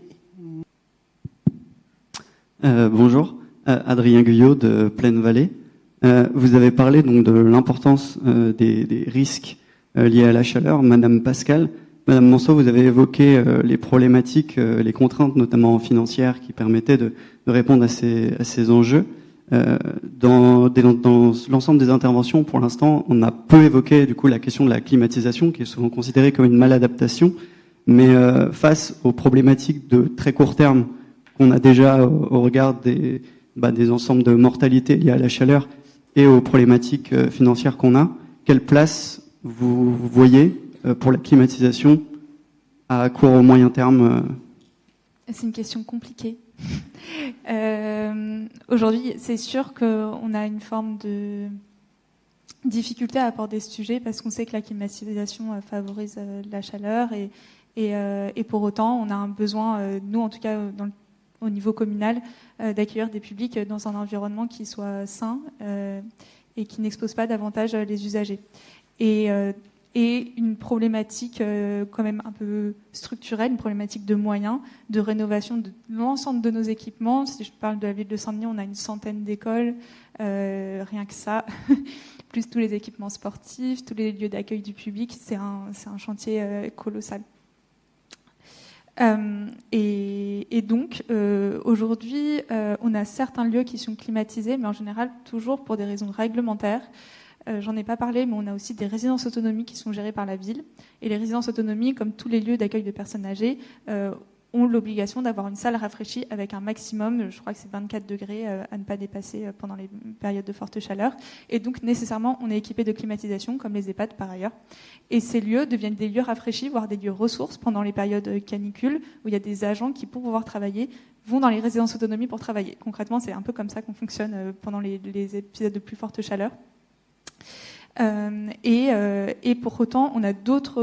Bonjour, Adrien Guyot de Plaine Vallée. Vous avez parlé donc de l'importance des risques liés à la chaleur. Madame Pascal, Madame Manceau, vous avez évoqué les problématiques, les contraintes notamment financières qui permettaient de répondre à ces enjeux. Dans l'ensemble des interventions, pour l'instant, on a peu évoqué du coup la question de la climatisation, qui est souvent considérée comme une maladaptation. Mais face aux problématiques de très court terme qu'on a déjà au regard des ensembles de mortalité liées à la chaleur et aux problématiques financières qu'on a, quelle place vous voyez pour la climatisation à court ou moyen terme? C'est une question compliquée. Aujourd'hui, c'est sûr qu'on a une forme de difficulté à aborder ce sujet parce qu'on sait que la climatisation favorise la chaleur et pour autant, on a un besoin, nous en tout cas au niveau communal, d'accueillir des publics dans un environnement qui soit sain et qui n'expose pas davantage les usagers. Et une problématique quand même un peu structurelle, une problématique de moyens, de rénovation de l'ensemble de nos équipements. Si je parle de la ville de Saint-Denis, on a une centaine d'écoles, rien que ça, plus tous les équipements sportifs, tous les lieux d'accueil du public, c'est un chantier colossal. Et donc, aujourd'hui, on a certains lieux qui sont climatisés, mais en général, toujours pour des raisons réglementaires. J'en ai pas parlé, mais on a aussi des résidences autonomie qui sont gérées par la ville. Et les résidences autonomie, comme tous les lieux d'accueil de personnes âgées, ont l'obligation d'avoir une salle rafraîchie avec un maximum, je crois que c'est 24 degrés à ne pas dépasser pendant les périodes de forte chaleur. Et donc, nécessairement, on est équipé de climatisation, comme les EHPAD par ailleurs. Et ces lieux deviennent des lieux rafraîchis, voire des lieux ressources pendant les périodes canicules, où il y a des agents qui, pour pouvoir travailler, vont dans les résidences autonomie pour travailler. Concrètement, c'est un peu comme ça qu'on fonctionne pendant les épisodes de plus forte chaleur. Et pour autant, on a d'autres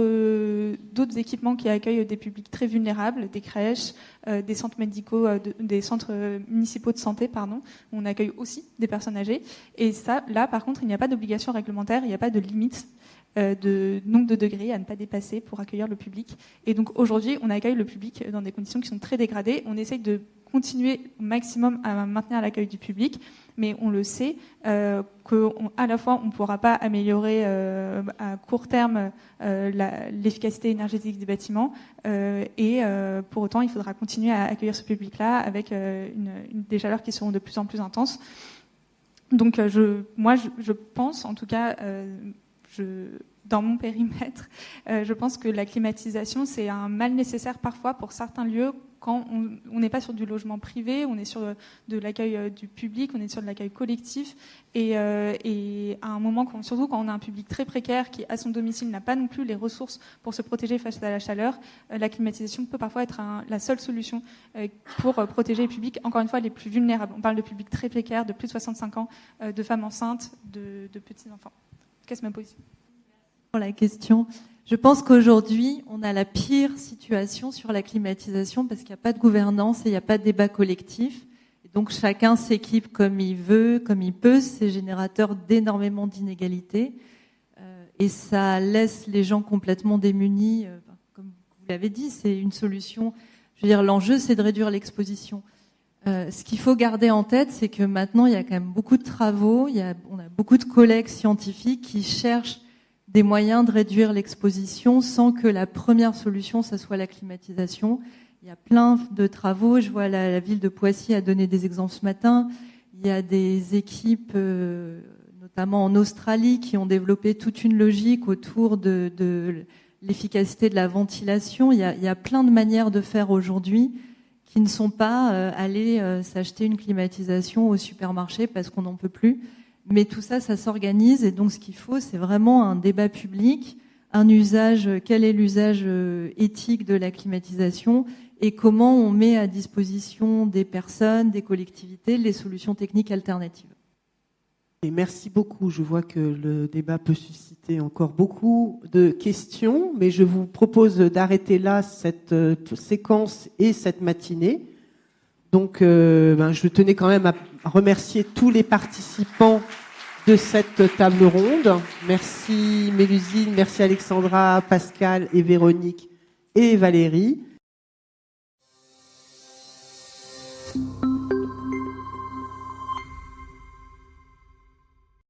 équipements qui accueillent des publics très vulnérables, des crèches, des centres médicaux, des centres municipaux de santé, où on accueille aussi des personnes âgées. Et ça, là, par contre, il n'y a pas d'obligation réglementaire, il n'y a pas de limite de nombre de degrés à ne pas dépasser pour accueillir le public. Et donc aujourd'hui, on accueille le public dans des conditions qui sont très dégradées. On essaye de continuer au maximum à maintenir l'accueil du public, mais on le sait qu'à la fois on ne pourra pas améliorer à court terme l'efficacité énergétique des bâtiments et pour autant il faudra continuer à accueillir ce public-là avec des chaleurs qui seront de plus en plus intenses. Donc je pense en tout cas dans mon périmètre, je pense que la climatisation c'est un mal nécessaire parfois pour certains lieux quand on n'est pas sur du logement privé, on est sur de l'accueil du public, on est sur de l'accueil collectif et à un moment, surtout quand on a un public très précaire qui à son domicile n'a pas non plus les ressources pour se protéger face à la chaleur, la climatisation peut parfois être la seule solution pour protéger les publics, encore une fois les plus vulnérables. On parle de publics très précaires, de plus de 65 ans, de femmes enceintes, de petits enfants. Qu'est-ce que ma position ? Pour la question. Je pense qu'aujourd'hui, on a la pire situation sur la climatisation parce qu'il n'y a pas de gouvernance et il n'y a pas de débat collectif. Et donc chacun s'équipe comme il veut, comme il peut. C'est générateur d'énormément d'inégalités. Et ça laisse les gens complètement démunis. Comme vous l'avez dit, c'est une solution. Je veux dire, l'enjeu, c'est de réduire l'exposition. Ce qu'il faut garder en tête, c'est que maintenant, il y a quand même beaucoup de travaux. On a beaucoup de collègues scientifiques qui cherchent des moyens de réduire l'exposition sans que la première solution, ça soit la climatisation. Il y a plein de travaux. Je vois la ville de Poissy a donné des exemples ce matin. Il y a des équipes, notamment en Australie, qui ont développé toute une logique autour de l'efficacité de la ventilation. Il y a plein de manières de faire aujourd'hui qui ne sont pas aller s'acheter une climatisation au supermarché parce qu'on n'en peut plus. Mais tout ça, ça s'organise. Et donc, ce qu'il faut, c'est vraiment un débat public, un usage, quel est l'usage éthique de la climatisation et comment on met à disposition des personnes, des collectivités, les solutions techniques alternatives. Et merci beaucoup. Je vois que le débat peut susciter encore beaucoup de questions, mais je vous propose d'arrêter là cette séquence et cette matinée. Donc, je tenais quand même à remercier tous les participants de cette table ronde. Merci Mélusine, merci Alexandra, Pascal et Véronique et Valérie.